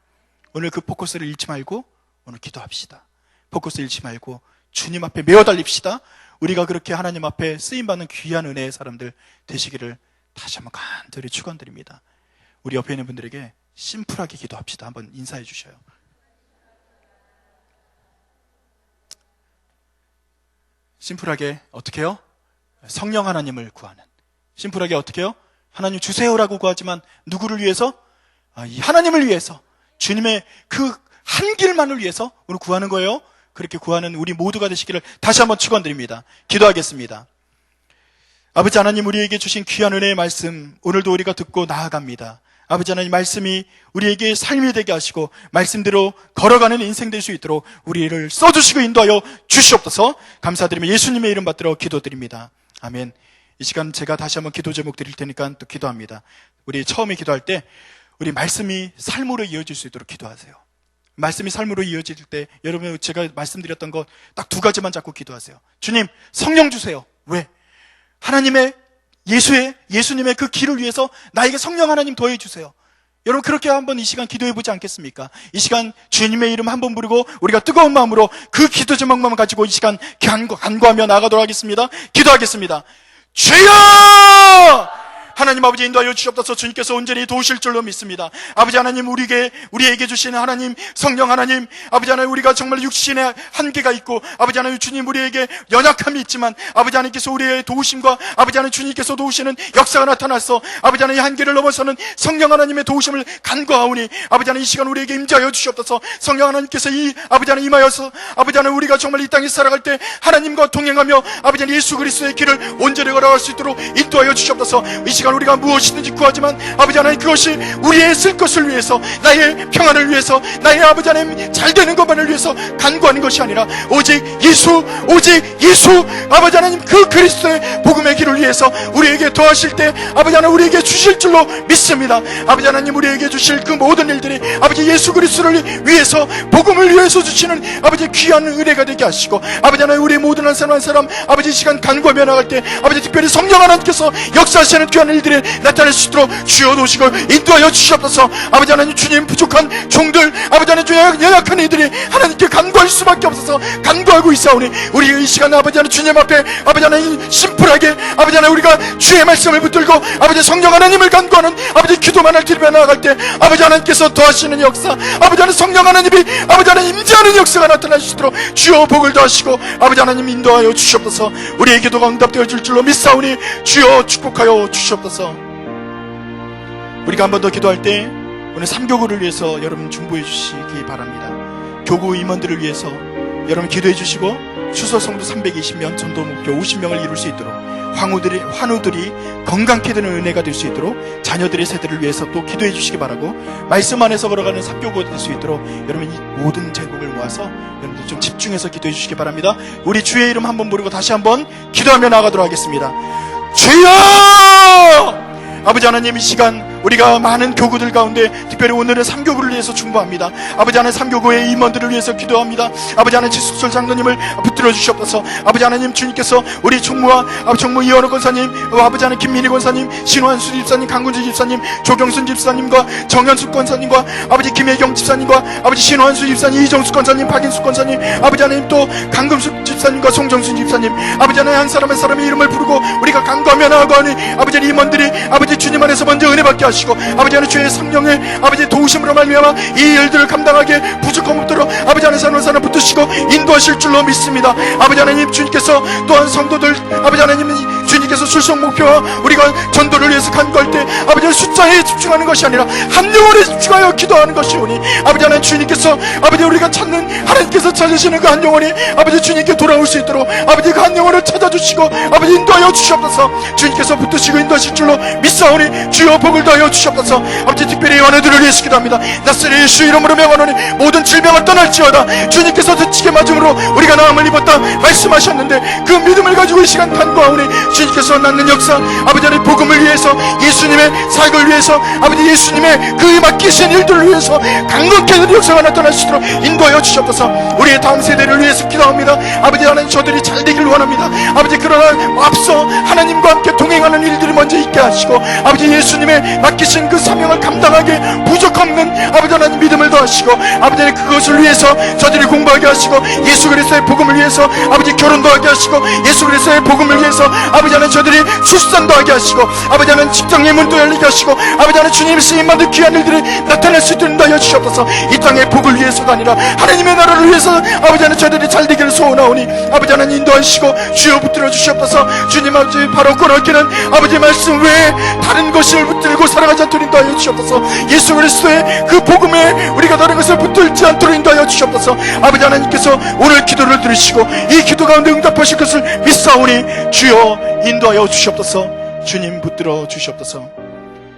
Speaker 1: 오늘 그 포커스를 잃지 말고 오늘 기도합시다. 포커스 잃지 말고 주님 앞에 메어 달립시다. 우리가 그렇게 하나님 앞에 쓰임받는 귀한 은혜의 사람들 되시기를 다시 한번 간절히 축원드립니다. 우리 옆에 있는 분들에게 심플하게 기도합시다. 한번 인사해 주셔요. 심플하게 어떻게 해요? 성령 하나님을 구하는. 심플하게 어떻게 해요? 하나님 주세요라고 구하지만 누구를 위해서? 이 하나님을 위해서, 주님의 그 한 길만을 위해서 오늘 구하는 거예요. 그렇게 구하는 우리 모두가 되시기를 다시 한번 축원드립니다. 기도하겠습니다. 아버지 하나님, 우리에게 주신 귀한 은혜의 말씀 오늘도 우리가 듣고 나아갑니다. 아버지 하나님, 말씀이 우리에게 삶이 되게 하시고 말씀대로 걸어가는 인생 될 수 있도록 우리를 써주시고 인도하여 주시옵소서. 감사드리며 예수님의 이름 받들어 기도드립니다. 아멘. 이 시간 제가 다시 한번 기도 제목 드릴 테니까 또 기도합니다. 우리 처음에 기도할 때 우리 말씀이 삶으로 이어질 수 있도록 기도하세요. 말씀이 삶으로 이어질 때 여러분, 제가 말씀드렸던 것 딱 두 가지만 잡고 기도하세요. 주님, 성령 주세요. 왜? 하나님의 예수님의 그 길을 위해서 나에게 성령 하나님 더해 주세요. 여러분, 그렇게 한번 이 시간 기도해 보지 않겠습니까? 이 시간 주님의 이름 한번 부르고 우리가 뜨거운 마음으로 그 기도 제목만 가지고 이 시간 간구하며 나가도록 하겠습니다. 기도하겠습니다. 주여! 하나님 아버지, 인도하여 주시옵소서. 주님께서 온전히 도우실 줄로 믿습니다. 아버지 하나님, 우리에게 주시는 하나님 성령 하나님, 아버지 하나님, 우리가 정말 육신의 한계가 있고 아버지 하나님, 주님 우리에게 연약함이 있지만 아버지 하나님께서 우리의 도우심과 아버지 하나님 주님께서 도우시는 역사가 나타나서 아버지 하나님 한계를 넘어서는 성령 하나님의 도우심을 간구하오니 아버지 하나님, 이 시간 우리에게 임재하여 주시옵소서. 성령 하나님께서 아버지 하나님 임하여서 아버지 하나님, 우리가 정말 이 땅에 살아갈 때 하나님과 동행하며 아버지 하나님 예수 그리스도의 길을 온전히 걸어갈 수 있도록 인도하여 주시옵소서. 이 시간 우리가 무엇이든지 구하지만 아버지 하나님, 그것이 우리의 쓸 것을 위해서, 나의 평안을 위해서, 나의 아버지 하나님 잘 되는 것만을 위해서 간구하는 것이 아니라 오직 예수 아버지 하나님 그 그리스도의 복음의 길을 위해서 우리에게 더하실 때 아버지 하나님 우리에게 주실 줄로 믿습니다. 아버지 하나님, 우리에게 주실 그 모든 일들이 아버지 예수 그리스도를 위해서, 복음을 위해서 주시는 아버지 귀한 은혜가 되게 하시고 아버지 하나님, 우리 모든 한 사람 한 사람 아버지 이 시간 간구하며 나갈 때 아버지 특별히 성령 하나님께서 역사하시는 귀한 일들이 나타날 수 있도록 주여 도우시고 인도하여 주시옵소서. 아버지 하나님, 주님 부족한 종들 아버지 하나님, 연약한 이들이 하나님께 간구할 수밖에 없어서 간구하고 있사오니 우리 이 시간 아버지 하나님 주님 앞에 아버지 하나님 심플하게 아버지 하나님 우리가 주의 말씀을 붙들고 아버지 성령 하나님을 간구하는 아버지 기도만을 드리며 나아갈 때 아버지 하나님께서 더하시는 역사, 아버지 하나님 성령 하나님이 아버지 하나님 임재하는 역사가 나타날 수 있도록 주여 복을 더하시고 아버지 하나님 인도하여 주시옵소서. 우리의 기도가 응답되어 줄 줄로 믿사오니 주여 축복하여 주시옵소서. 우리가 한 번 더 기도할 때 오늘 3교구를 위해서 여러분 중보해 주시기 바랍니다. 교구 임원들을 위해서 여러분 기도해 주시고 추서성도 320명, 전도 목표 50명을 이룰 수 있도록 환우들이 건강케 되는 은혜가 될 수 있도록 자녀들의 세대를 위해서 또 기도해 주시기 바라고, 말씀 안에서 걸어가는 삽교가 될 수 있도록 여러분 이 모든 제목을 모아서 여러분들 좀 집중해서 기도해 주시기 바랍니다. 우리 주의 이름 한번 부르고 다시 한번 기도하며 나가도록 하겠습니다. 주여! 아버지 하나님, 이 시간 우리가 많은 교구들 가운데 특별히 오늘은 3교구를 위해서 중보합니다. 아버지 하나님, 3교구의 임원들을 위해서 기도합니다. 아버지 하나님, 지숙설 장로님을 붙들어 주시옵소서. 아버지 하나님, 주님께서 우리 총무와 총무 이현호 권사님, 아버지 하나님, 김민희 권사님, 신환수 집사님, 강군주 집사님, 조경순 집사님과 정현숙 권사님과 아버지 김혜경 집사님과 아버지 신환수 집사님, 이정숙 권사님, 박인숙 권사님, 아버지 하나님, 또 강금숙 집사님과 송정순 집사님, 아버지 하나님, 한 사람 한 사람의 이름을 부르고 우리가 간구하며 나아가니 아버지 임원들이 아버지 주님 안에서 먼저 은혜 받게 하시고, 아버지 하나님, 주의 성령의 아버지 도우심으로 말미암아 이 일들을 감당하게 부족함 없도록 아버지 하나님, 사람 사람 붙드시고 인도하실 줄로 믿습니다. 아버지 하나님, 주님께서 또한 성도들 아버지 하나님, 주님께서 출석 목표와 우리가 전도를 위해서 간구할 때 아버지 하나님, 숫자에 집중하는 것이 아니라 한 영혼에 집중하여 기도하는 것이오니, 아버지 하나님, 주님께서 아버지 우리가 찾는 하나님께서 찾으시는 그 한 영혼이 아버지 주님께 돌아올 수 있도록 아버지 그 한 영혼을 찾아주시고 아버지 인도하여 주시옵소서. 주님께서 붙드시고 인도하실 줄로 믿사오니 주여 복을 더하여 주시옵소서. 아버지 특별히 환우들을 위해서 기도합니다. 나사렛 예수 이름으로 명하노니 모든 질병을 떠날지어다. 주님께서 지치게 맞음으로 우리가 나음을 입었다 말씀하셨는데 그 믿음을 가지고 이 시간 간구하오니 주님께서 낳는 역사, 아버지 하나님 복음을 위해서, 예수님의 사역을 위해서, 아버지 예수님의 그 맡기신 일들을 위해서 강력하게 된 역사가 나타날 수 있도록 인도하여 주시옵소서. 우리의 다음 세대를 위해서 기도합니다. 아버지 하나님, 저들이 잘 되길 원합니다. 아버지 그러나 앞서 하나님과 함께 동행하는 일들이 먼저 있게 하시고 아버지 예수님의 맡기신 그 사명을 감당하게 부족없는 아버지 하나님 믿음을 더하시고, 아버지 하나님 그것을 위해서 저들이 공부하게 하시고, 예수 그리스도의 복음을 위해서 아버지 결혼도 하게 하시고, 예수 그리스도의 복음을 위해서 아버지 하나님 저들이 출산도 하게 하시고, 아버지 하나님 직장의 문도 열리게 하시고, 아버지 하나님 주님의 쓰임받는 귀한 일들이 나타날 수 있도록 인도하여 주시옵소서. 이 땅의 복을 위해서가 아니라 하나님의 나라를 위해서 아버지 하나님 저들이 잘 되기를 소원하오니 아버지 하나님 인도하시고 주여 붙들어 주시옵소서. 주님 아버지 바로 꺼놓기는 아버지 말씀 외에 다른 것을 붙들고 살아가지 않도록 인도하여 주시옵소서. 예수 그리스도의 그 복음에 우리가 다른 것을 붙들지 않도록 인도하여 주시옵소서. 아버지 하나님께서 오늘 기도를 들으시고 이 기도 가운데 응답하실 것을 믿사오니 주여 인도하여 주시옵소서. 주님 붙들어 주시옵소서.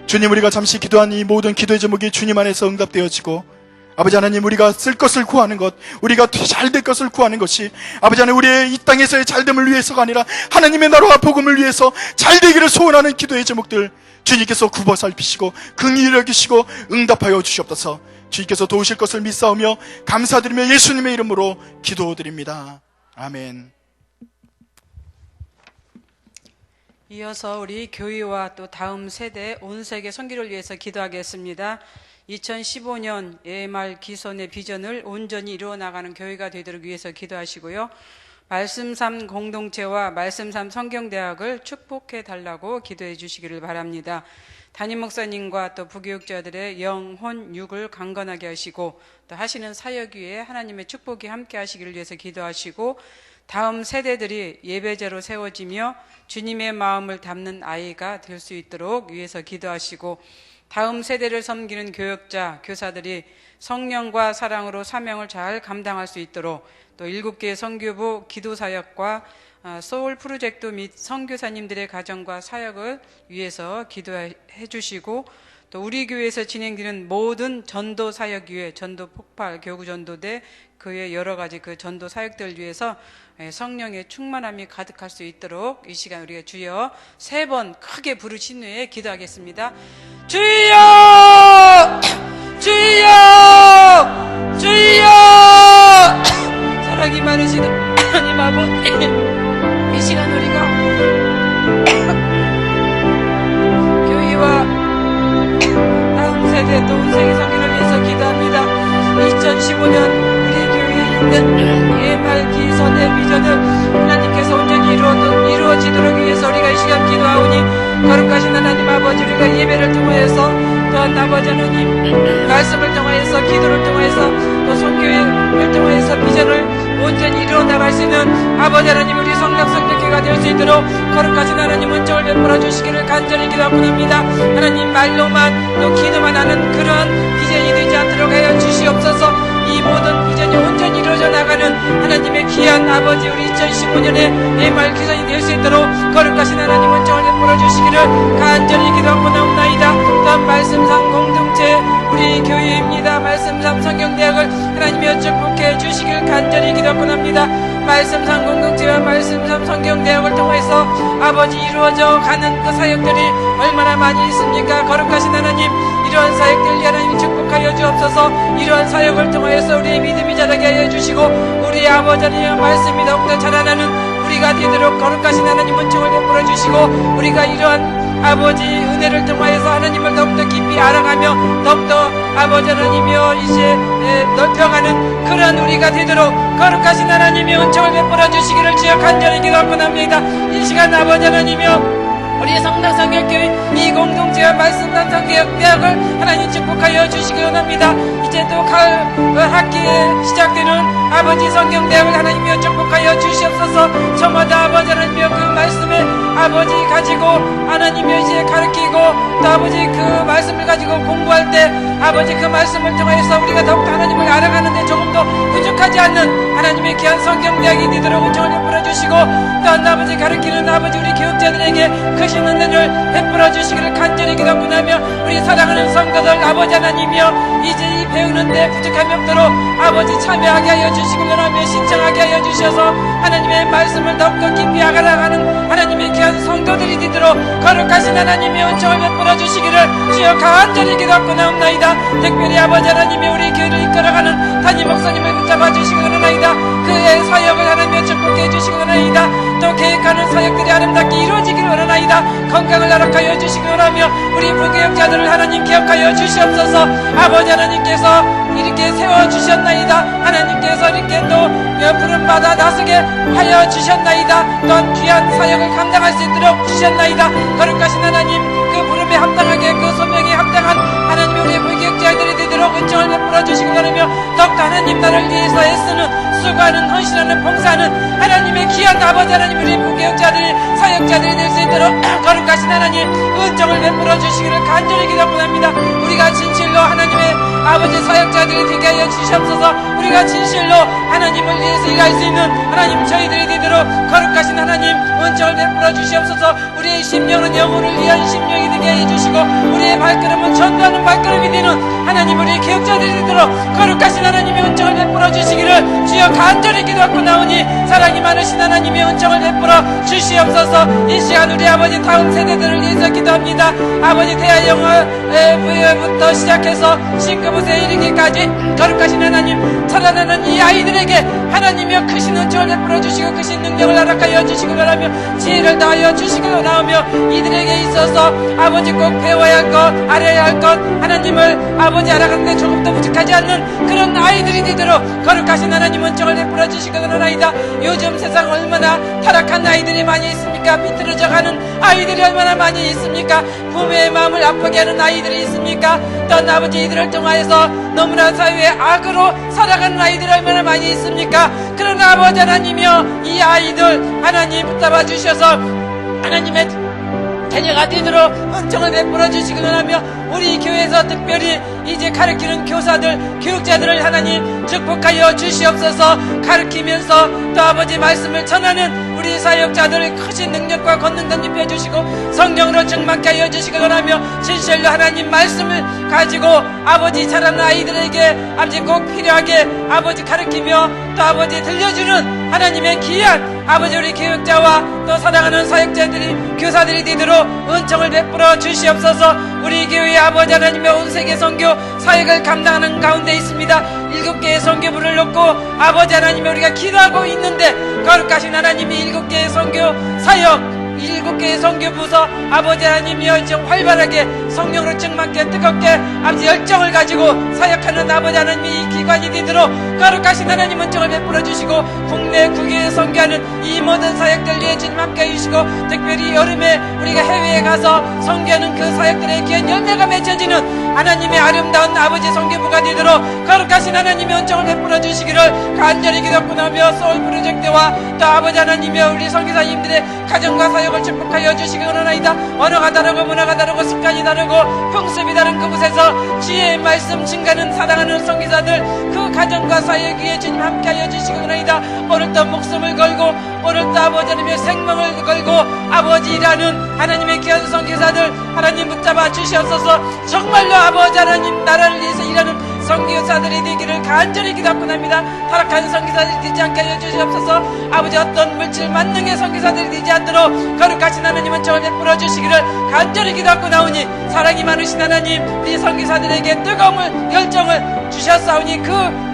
Speaker 1: 주님, 우리가 잠시 기도한 이 모든 기도의 제목이 주님 안에서 응답되어지고, 아버지 하나님, 우리가 쓸 것을 구하는 것, 우리가 잘 될 것을 구하는 것이 아버지 하나님 우리의 이 땅에서의 잘됨을 위해서가 아니라 하나님의 나라와 복음을 위해서 잘 되기를 소원하는 기도의 제목들 주님께서 굽어 살피시고 긍휼히 여기시고 응답하여 주시옵소서. 주님께서 도우실 것을 믿사오며 감사드리며 예수님의 이름으로 기도드립니다. 아멘.
Speaker 2: 이어서 우리 교회와 또 다음 세대 온 세계 선교를 위해서 기도하겠습니다. 2015년 예말 기선의 비전을 온전히 이루어 나가는 교회가 되도록 위해서 기도하시고요. 말씀3 공동체와 말씀3 성경대학을 축복해 달라고 기도해 주시기를 바랍니다. 담임 목사님과 또 부교육자들의 영혼 육을 강건하게 하시고 또 하시는 사역 위에 하나님의 축복이 함께 하시기를 위해서 기도하시고, 다음 세대들이 예배자로 세워지며 주님의 마음을 담는 아이가 될 수 있도록 위해서 기도하시고, 다음 세대를 섬기는 교역자, 교사들이 성령과 사랑으로 사명을 잘 감당할 수 있도록, 또 7개 선교부 기도사역과 소울 프로젝트 및 선교사님들의 가정과 사역을 위해서 기도해 주시고, 또 우리 교회에서 진행되는 모든 전도 사역 위에 전도 폭발, 교구 전도대, 그 외 여러 가지 그 전도 사역들 위해서 성령의 충만함이 가득할 수 있도록 이 시간 우리가 주여 3번 크게 부르신 후에 기도하겠습니다. 주여! 주여! 주여! 사랑이 많으신 하나님 아버지, 이 시간 우리가 교회와 다음 세대 또 온 세계 선교를 위해서 기도합니다. 2015년 우리 교회에 있는 예말 기선의 비전을 하나님께서 온전히 이루어지도록 위해서 우리가 이 시간 기도하오니, 거룩하신 하나님 아버지, 우리가 예배를 통하여서 또한 아버지 하나님 말씀을 통하여서 기도를 통하여서 또 선교회를 통하여서 비전을 온전히 이루어 나갈 수 있는 아버지 하나님 우리 성령 성교회가 될 수 있도록 거룩하신 하나님 은총을 베풀어 주시기를 간절히 기도합니다. 하나님 말로만 또 기도만 하는 그런 비전이 되지 않도록 하여 주시옵소서. 이 모든 비전이 온전히 이루어져 나가는 하나님의 귀한 귀한 아버지 우리 2015년에 예말 기선이 될 수 있도록 거룩하신 하나님 은총을 베풀어 주시기를 간절히 기도하고 나옵나이다. 또한 말씀상 공동체 우리 교회입니다. 말씀상 성경대학을 하나님이 축복해 주시길 간절히 기도하고 납니다. 말씀상 공동체와 말씀상 성경대학을 통해서 아버지 이루어져 가는 그 사역들이 얼마나 많이 있습니까? 거룩하신 하나님, 이러한 사역들 하나님 축복하여 주옵소서. 이러한 사역을 통해서 우리의 믿음이 자라게 하여 주시고 우리 아버지 하나님의 말씀이 더욱더 자라나는 우리가 되도록 거룩하신 하나님 은총을 베풀어 주시고 우리가 이러한 아버지 은혜를 통하여서 하나님을 더욱더 깊이 알아가며 더욱더 아버지 하나님이여 이제 넓혀가는 그런 우리가 되도록 거룩하신 하나님의 은총을 베풀어 주시기를 주여 간절히 기도하고 납니다. 이 시간 아버지 하나님이여 우리 성당성결교회 이 공동체와 말씀단 성교역대학을 하나님 축복하여 주시기 원합니다. 이제 또 가을 학기에 시작되는 아버지 성경대학을 하나님이여 축복하여 주시옵소서. 저마다 아버지 하나님이여 그 말씀에 아버지 가지고 하나님이여 이제 가르치고 또 아버지 그 말씀을 가지고 공부할 때 아버지 그 말씀을 통해서 우리가 더욱더 하나님을 알아가는데 조금도 부족하지 않는 하나님의 귀한 성경대학이 되도록 은총을 베풀어 주시고 또한 아버지 가르치는 아버지 우리 교육자들에게 크신 은혜를 베풀어 주시기를 간절히 기도하고 나며 우리 사랑하는 성도들 아버지 하나님이여 이제 이 배우는데 부족함이 없도록 아버지 참여하게 하여 주시기 원하며 신청하게 하여 주셔서 하나님의 말씀을 더욱더 깊이 알아가는 하나님의 귀한 성도들이 되도록 거룩하신 하나님의 은총을 베풀어 주시기를 주여 간절히 기도하고 나옵나이다. 특별히 아버지 하나님이 우리 교회를 이끌어가는 담임 목사님을 붙잡아 주시기 원하나이다. 그의 사역을 하나님의 축복해 주시기 원하나이다. 또 계획하는 사역들이 아름답게 이루어지기를 원하나이다. 건강을 허락하여 주시기 원하며 우리 부교역자들을 하나님 기억하여 주시옵소서. 아버지 하나님께서 이렇게 세워주셨나이다. 하나님께서 이렇게 또 부름받아 나서게 하여 주셨나이다. 또한 귀한 사역을 감당할 수 있도록 주셨나이다. 거룩하신 하나님 그 부름에 합당하게 그 소명에 합당한 하나님의 우리 부교역자들이 되도록 은총을 베풀어 주시기 원하며 더욱더 하나님 나를 위해서 애쓰는 수고하는 헌신하는 봉사하는 하나님의 귀한 아버지 하나님 우리 부교역자들이 사역자들이 될 수 있도록 거룩하신 하나님 은총을 베풀어 주시기를 간절히 기도하고 합니다. 우리가 진실로 하나님의 아버지 사역자들이 되게 하여 주시옵소서. 우리가 진실로 하나님을 위해서 일할 수 있는 하나님 저희들이 되도록 거룩하신 하나님 은총을 베풀어 주시옵소서. 우리의 심령은 영혼을 위한 심령이 되게 해 주시고 우리의 발걸음은 전도하는 발걸음이 되는 하나님 우리 교역자들이 되도록 거룩하신 하나님의 은총을 베풀어 주시기를 주여 간절히 기도하고 나오니 사랑이 많으신 하나님의 은총을 베풀어 주시옵소서. 이 시간 우리 아버지 다음 세대들을 위해서 기도합니다. 아버지 대하영화부터 시작해서 신급부에 이르기까지 거룩하신 하나님 살아나는 이 아이들에게 하나님이여 크신 은총을 베풀어 주시고 크신 능력을 허락하여 주시기 바라며 지혜를 다하여 주시기 원하며 이들에게 있어서 아버지 꼭 배워야 할 것 알아야 할 것 하나님을 아버지 알아가는데 조금도 부족하지 않는 그런 아이들이 되도록 거룩하신 하나님 은총을 베풀어 주시기 원하나이다. 요즘 세상 얼마나 타락한 아이들이 많이 있습니까? 비틀어져가는 아이들이 얼마나 많이 있습니까? 부모의 마음을 아프게 하는 아이들이 있습니까? 또한 아버지 이들을 통하여서 너무나 사회의 악으로 살아가는 아이들이 얼마나 많이 있습니까? 그러나 아버지 하나님이여 이 아이들 하나님 붙잡아 주셔서 하나님의 자녀가 되도록 은총을 베풀어 주시기 원하며 우리 교회에서 특별히 이제 가르치는 교사들 교육자들을 하나님 축복하여 주시옵소서. 가르치면서 또 아버지 말씀을 전하는 우리 사역자들의 크신 능력과 권능 덧입혀 주시고 성령으로 충만케 하여 주시기 원하며 진실로 하나님 말씀을 가지고 아버지 자라는 아이들에게 아버지 꼭 필요하게 아버지 가르치며 또 아버지 들려주는 하나님의 귀한 아버지 우리 교육자와 또 사랑하는 사역자들이 교사들이 되도록 은총을 베풀어 주시옵소서. 우리 교회의 아버지 하나님의 온 세계 선교 사역을 감당하는 가운데 있습니다. 7개의 선교부를 놓고 아버지 하나님이 우리가 기도하고 있는데 거룩하신 하나님이 7개의 선교 사역 7개의 선교부서 아버지 하나님이여 좀 활발하게 성령으로 충만케 뜨겁게 아버지 열정을 가지고 사역하는 아버지 하나님이 이 기관이 되도록 거룩하신 하나님 은총을 베풀어 주시고 국내 국외에 선교하는 이 모든 사역들 위해 주님 함께 해주시고 특별히 여름에 우리가 해외에 가서 선교하는 그 사역들의 귀한 열매가 맺혀지는 하나님의 아름다운 아버지 선교부가 되도록 거룩하신 하나님의 은총을 베풀어 주시기를 간절히 기도하고 나며 소울 프로젝트와 또 아버지 하나님이여 우리 선교사님들의 가정과 사역을 축복하여 주시기 원하나이다. 언어가 다르고 문화가 다르고 습관이 다르고 풍습이 다른 그곳에서 지혜의 말씀 증가는 사랑하는 선교사들 그 가정과 사역 위에 주님 함께하여 주시기 원하나이다. 합니다. 오늘도 목숨을 걸고 오늘도 아버지 하나님의 생명을 걸고 아버지라는 하나님의 귀한 선교사들 하나님 붙잡아 주시옵소서. 정말로 아버지 하나님 나라를 위해서 일하는 선교사들이 되기를 간절히 기도하고 납니다. 타락한 선교사들이 되지 않게 하여 주시옵소서. 아버지 어떤 물질 만능의 선교사들이 되지 않도록 거룩하신 하나님은 저를 베풀어 주시기를 간절히 기도하고 나오니 사랑이 많으신 하나님 우리 선교사들에게 뜨거운 열정을 주셨사오니 그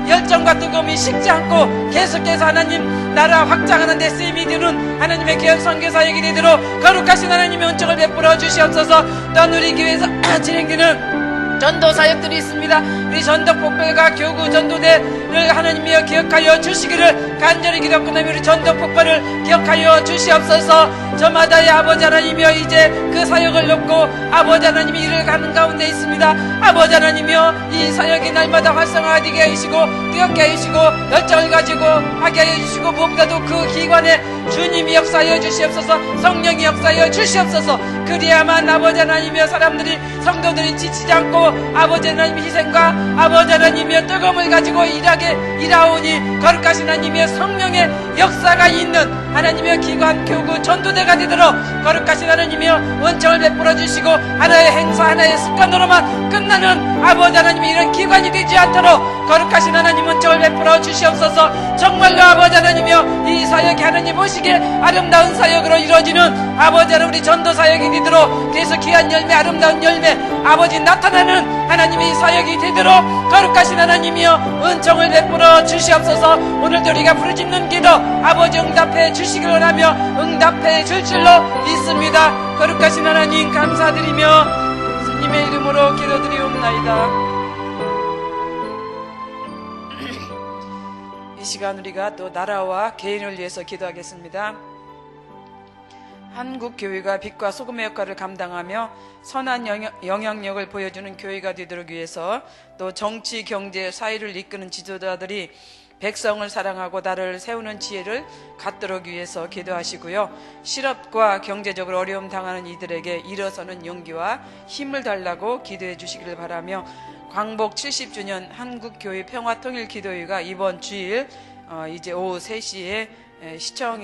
Speaker 2: 열정과 뜨거움이 식지 않고 계속해서 하나님 나라 확장하는 데 쓰임이 되는 하나님의 귀한 선교사에게 되도록 거룩하신 하나님의 은총을 베풀어 주시옵소서. 또한 우리 교회에서 진행되는 전도 사역들이 있습니다. 우리 전도 폭발과 교구 전도대를 하나님이여 기억하여 주시기를 간절히 기도하고 나면 우리 전도 폭발을 기억하여 주시옵소서. 저마다의 아버지 하나님이여 이제 그 사역을 놓고 아버지 하나님이 일을 가는 가운데 있습니다. 아버지 하나님이여 이 사역이 날마다 활성화되게 하시고 뜨겁게 하시고 열정을 가지고 하게 하여 주시고 무엇보다도 그 기관에 주님이 역사하여 주시옵소서. 성령이 역사하여 주시옵소서. 그리야만 아버지 하나님이여 사람들이 성도들이 지치지 않고 아버지 하나님 희생과 아버지 하나님이여 뜨거움을 가지고 일하오니 거룩하신 하나님이여 성령의 역사가 있는 하나님이여 기관 교구 전도대가 되도록 거룩하신 하나님이여 은총을 베풀어 주시고 하나의 행사 하나의 습관으로만 끝나는 아버지 하나님이 이런 기관이 되지 않도록 거룩하신 하나님 은총을 베풀어 주시옵소서. 정말로 아버지 하나님이여 이 사역이 하나님 보시기에 아름다운 사역으로 이루어지는 아버지 하나님 우리 전도 사역이 되도록 그래서 귀한 열매 아름다운 열매 아버지 나타나는 하나님의 사역이 되도록 거룩하신 하나님이여 은총을 베풀어 주시옵소서. 오늘도 우리가 부르짖는 기도 아버지 응답해 주시길 원하며 응답해 줄 줄로 믿습니다. 거룩하신 하나님 감사드리며 주님의 이름으로 기도드리옵나이다. 이 시간 우리가 또 나라와 개인을 위해서 기도하겠습니다. 한국 교회가 빛과 소금의 역할을 감당하며 선한 영향력을 보여주는 교회가 되도록 위해서 또 정치, 경제, 사회를 이끄는 지도자들이 백성을 사랑하고 나라를 세우는 지혜를 갖도록 위해서 기도하시고요. 실업과 경제적으로 어려움 당하는 이들에게 일어서는 용기와 힘을 달라고 기도해 주시기를 바라며 광복 70주년 한국교회 평화통일기도회가 이번 주일 이제 오후 3시에 시청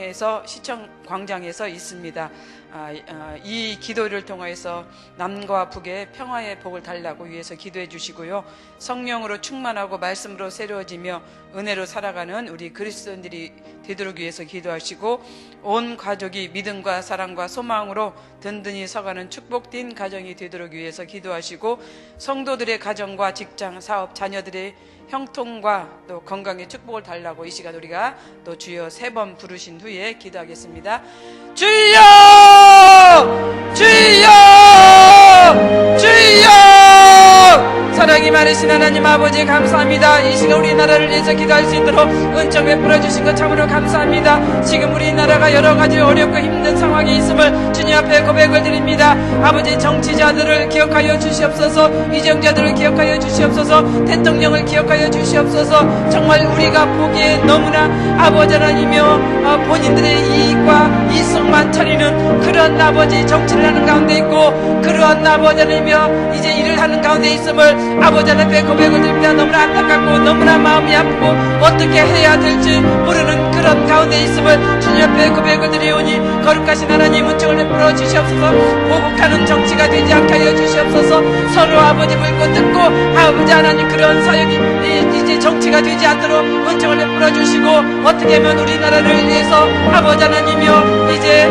Speaker 2: 광장에서 있습니다. 이 기도를 통해서 남과 북의 평화의 복을 달라고 위해서 기도해 주시고요. 성령으로 충만하고 말씀으로 새로워지며 은혜로 살아가는 우리 그리스도인들이 되도록 위해서 기도하시고 온 가족이 믿음과 사랑과 소망으로 든든히 서가는 축복된 가정이 되도록 위해서 기도하시고 성도들의 가정과 직장, 사업, 자녀들의 형통과 또 건강의 축복을 달라고 이 시간 우리가 또 주여 3번 부르신 후에 기도하겠습니다. 주여! 주여! 주여! 사랑이 많으신 하나님 아버지 감사합니다. 이 시간 우리나라를 위해서 기도할 수 있도록 은총 베풀어 주신 것 참으로 감사합니다. 지금 우리나라가 여러 가지 어렵고 힘든 상황이 있음을 주님 앞에 고백을 드립니다. 아버지 정치자들을 기억하여 주시옵소서. 이정자들을 기억하여 주시옵소서. 대통령을 기억하여 주시옵소서. 정말 우리가 보기에 너무나 아버지 하나님이여 본인들의 이익과 이성만 차리는 그런 아버지 정치를 하는 가운데 있고 그러한 아버지 하나님이여 이제 일을 하는 가운데 있음을 아버지 하나님께 고백을 드립니다. 너무나 안타깝고 너무나 마음이 아프고 어떻게 해야 될지 모르는 그런 가운데 있음을 주님 앞에 고백을 드리오니 거룩하신 하나님 은총을 베풀어 주시옵소서. 보복하는 정치가 되지 않게 하여 주시옵소서. 서로 아버지 물고 뜯고 아버지 하나님 그런 사역이 이제 정치가 되지 않도록 은총을 베풀어 주시고 어떻게 하면 우리나라를 위해서 아버지 하나님이여 이제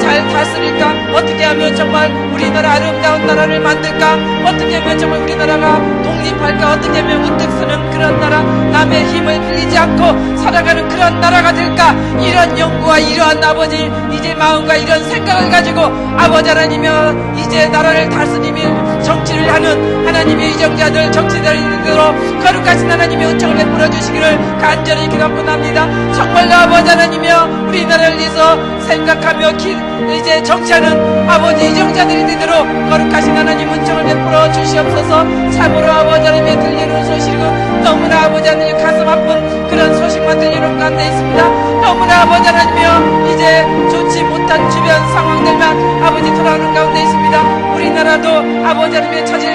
Speaker 2: 잘 다스릴까? 어떻게 하면 정말 우리나라 아름다운 나라를 만들까? 어떻게 하면 정말 우리나라가 독립할까? 어떻게 하면 우뚝 서는 그런 나라, 남의 힘을 빌리지 않고 살아가는 그런 나라가 될까? 이런 연구와 이러한 아버지 이제 마음과 이런 생각을 가지고 아버지 하나님이여 이제 나라를 다스리며 정치를 하는 하나님의 이정자들 정치자들로 거룩하신 하나님의 은총을 베풀어 주시기를 간절히 기도하고 납니다. 정말로 아버지 하나님이여 우리나라를 위해서 생각하며 이제 정치하는 아버지 이정자들이 되도록 거룩하신 하나님 은총을 베풀어 주시옵소서. 참으로 아버지 하나님의 들리는 소식은 너무나 아버지 하나님 가슴 아픈 그런 소식만 들리는 가운데 있습니다. 너무나 아버지 하나님이여 이제 좋지 못한 주변 상황들만 아버지 돌아오는 가운데 있습니다. 우리나라도 아버지 하나님의 처질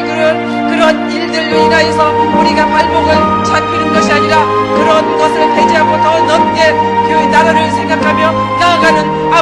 Speaker 2: 그런 일들로 인하여서 우리가 발목을 잡히는 것이 아니라 그런 것을 배제하고 더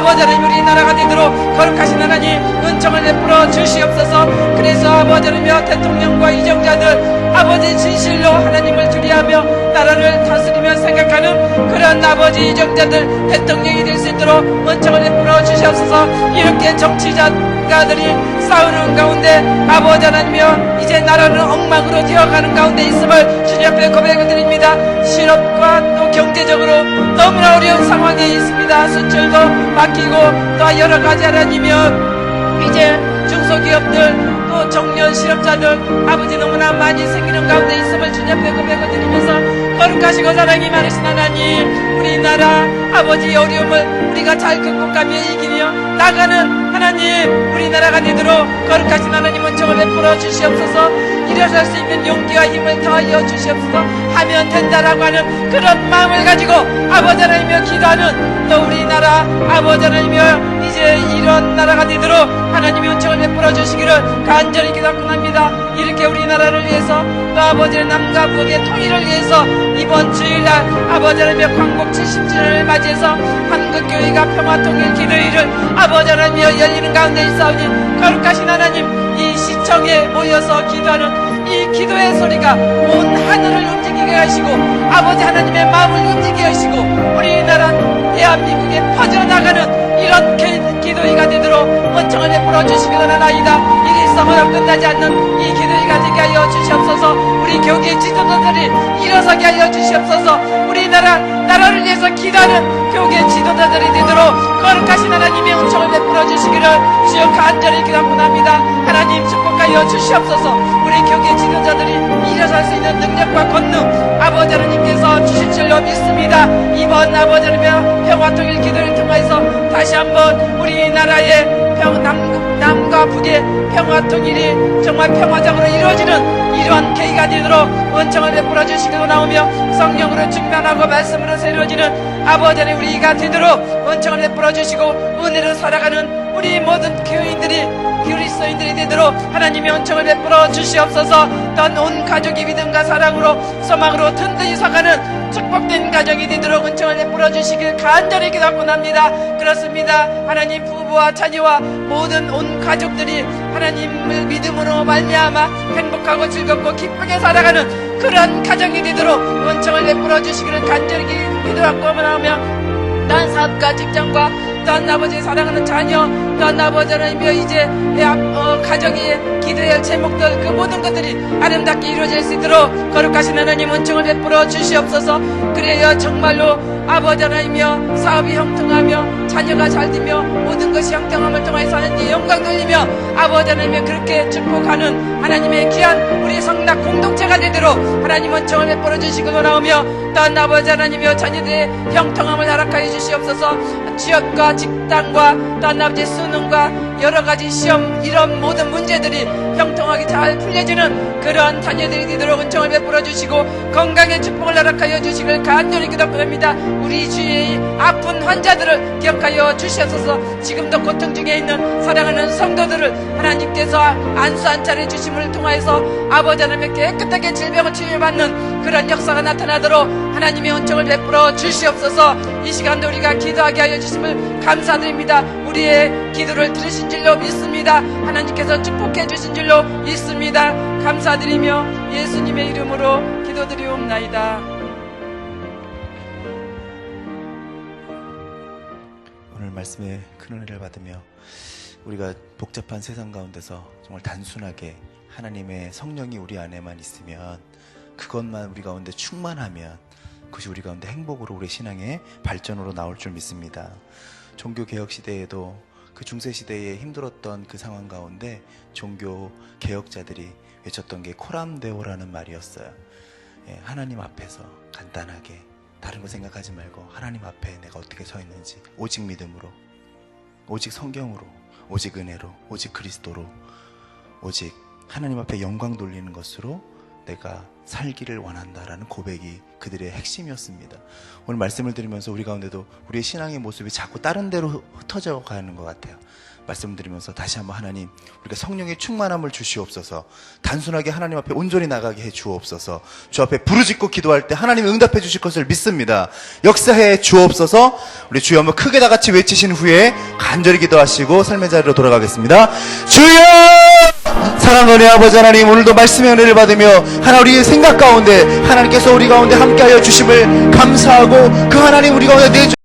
Speaker 2: 아버지 하나님 우리 나라가 되도록 거룩하신 하나님 은총을 베풀어 주시옵소서. 그래서 아버지 하나님여 대통령과 이정자들 아버지 진실로 하나님을 두려하며 나라를 다스리며 생각하는 그런 아버지 이정자들 대통령이 될 수 있도록 은총을 베풀어 주시옵소서. 이렇게 정치자들이 싸우는 가운데 아버지 하나님이여 이제 나라는 엉망으로 되어가는 가운데 있음을 주님 앞에 고백드립니다. 실업과 또 경제적으로 너무나 어려운 상황에 있습니다. 수출도 바뀌고 또 여러가지 하나님이여 이제 중소기업들 또 청년 실업자들 아버지 너무나 많이 생기는 가운데 있음을 주님 앞에 고백을 드리면서 거룩하시고 사랑이 많으신 하나님 우리나라 아버지 어려움을 우리가 잘 극복하며 이기며 나가는 하나님 우리나라가 되도록 거룩하신 하나님 은총을 베풀어 주시옵소서. 일어설 수 있는 용기와 힘을 더하여 주시옵소서. 하면 된다라고 하는 그런 마음을 가지고 아버지 하나님이여 기도하는 또 우리나라 아버지 하나님이여 이제 이런 나라가 되도록 하나님의 은총을 베풀어 주시기를 간절히 기도합니다. 이렇게 우리나라를 위해서 또 아버지의 남과 북의 통일을 위해서 이번 주일날 아버지 하나님의 광복 70주년을 맞이해서 한국교회가 평화통일 기도회를 아버지 하나님이여 열리는 가운데 있사오니 거룩하신 하나님 이 시청에 모여서 기도하는 이 기도의 소리가 온 하늘을 움직이게 하시고 아버지 하나님의 마음을 움직이게 하시고 우리나라 대한민국에 퍼져나가는 이런 기도회가 되도록 은총을 베풀어 주시기 원하나이다. 일일성으로 끝나지 않는 이 기도회가 되게 하여 주시옵소서. 우리 교계 지도자들이 일어서게 하여 주시옵소서. 나라를 위해서 기도하는 교계 지도자들이 되도록 거룩하신 하나님의 은총을 베풀어 주시기를 주여 간절히 기도합니다. 하나님 축복하여 주시옵소서. 우리 교계 지도자들이 일어설 수 있는 능력과 권능 아버지 하나님께서 주실 줄로 믿습니다. 이번 아버지 하나님의 평화통일 기도를 통해서 다시 한번 우리나라의 남과 북의 평화통일이 정말 평화적으로 이루어지는 이러한 계기가 되도록 은총을 베풀어 주시고 나오며 성령으로 충만하고 말씀으로 새로워지는 아버지 하나님 우리가 되도록 은총을 베풀어 주시고 은혜로 살아가는 우리 모든 교인들이 그리스도인들이 되도록 하나님의 은총을 베풀어 주시옵소서. 또 온 가족이 믿음과 사랑으로 소망으로 든든히 서가는 축복된 가정이 되도록 은총을 베풀어 주시길 간절히 기도합니다. 그렇습니다. 하나님 부부와 자녀와 모든 온 가족들이 하나님을 믿음으로 말미암아 행복하고 즐겁고 기쁘게 살아가는 그런 가정이 되도록 은총을 베풀어 주시기를 간절히 기도하고 하며 난 사업과 직장과 또한 아버지 사랑하는 자녀 또한 아버지 하나님이여 이제 가정의 기도해야 할 제목들 그 모든 것들이 아름답게 이루어질 수 있도록 거룩하신 하나님 은총을 베풀어 주시옵소서. 그래야 정말로 아버지 하나님이여 사업이 형통하며 자녀가 잘 되며 모든 것이 형통함을 통해서 하나님께 영광 돌리며 아버지 하나님이여 그렇게 축복하는 하나님의 귀한 우리 성낙 공동체가 되도록 하나님 은총을 베풀어 주시고 나오며 또한 아버지 하나님이여 자녀들의 형통함을 허락하여 주시옵소서. 취업과 직장과 또한 아버지 수능과 여러가지 시험 이런 모든 문제들이 형통하게 잘 풀려지는 그러한 자녀들이 되도록 은총을 베풀어 주시고 건강의 축복을 허락하여 주시길 간절히 기도합니다. 우리 주위의 아픈 환자들을 기억하여 주시옵소서. 지금도 고통 중에 있는 사랑하는 성도들을 하나님께서 안수 한 차례 주심을 통하여서 아버지 하나님의 깨끗하게 질병을 치유받는 그런 역사가 나타나도록 하나님의 은총을 베풀어 주시옵소서. 이 시간도 우리가 기도하게 하여 주심을 감사드립니다. 우리의 기도를 들으신 줄로 믿습니다. 하나님께서 축복해 주신 줄로 믿습니다. 감사드리며 예수님의 이름으로 기도드리옵나이다.
Speaker 3: 오늘 말씀에 큰 은혜를 받으며 우리가 복잡한 세상 가운데서 정말 단순하게 하나님의 성령이 우리 안에만 있으면 그것만 우리 가운데 충만하면 그것이 우리 가운데 행복으로 우리 신앙의 발전으로 나올 줄 믿습니다. 종교개혁 시대에도 그 중세시대에 힘들었던 그 상황 가운데 종교 개혁자들이 외쳤던 게 코람데오라는 말이었어요. 하나님 앞에서 간단하게 다른 거 생각하지 말고 하나님 앞에 내가 어떻게 서 있는지 오직 믿음으로, 오직 성경으로, 오직 은혜로, 오직 그리스도로, 오직 하나님 앞에 영광 돌리는 것으로 내가 살기를 원한다라는 고백이 그들의 핵심이었습니다. 오늘 말씀을 들으면서 우리 가운데도 우리의 신앙의 모습이 자꾸 다른 데로 흩어져 가는 것 같아요. 말씀드리면서 다시 한번 하나님, 우리가 성령의 충만함을 주시옵소서. 단순하게 하나님 앞에 온전히 나가게 해 주옵소서. 주 앞에 부르짖고 기도할 때 하나님이 응답해 주실 것을 믿습니다. 역사해 주옵소서. 우리 주여 한번 크게 다 같이 외치신 후에 간절히 기도하시고 삶의 자리로 돌아가겠습니다. 주여! 사랑하는 은혜 아버지 하나님, 오늘도 말씀의 은혜를 받으며 하나 우리의 생각 가운데 하나님께서 우리 가운데 함께하여 주심을 감사하고 그 하나님 우리 가운데 내주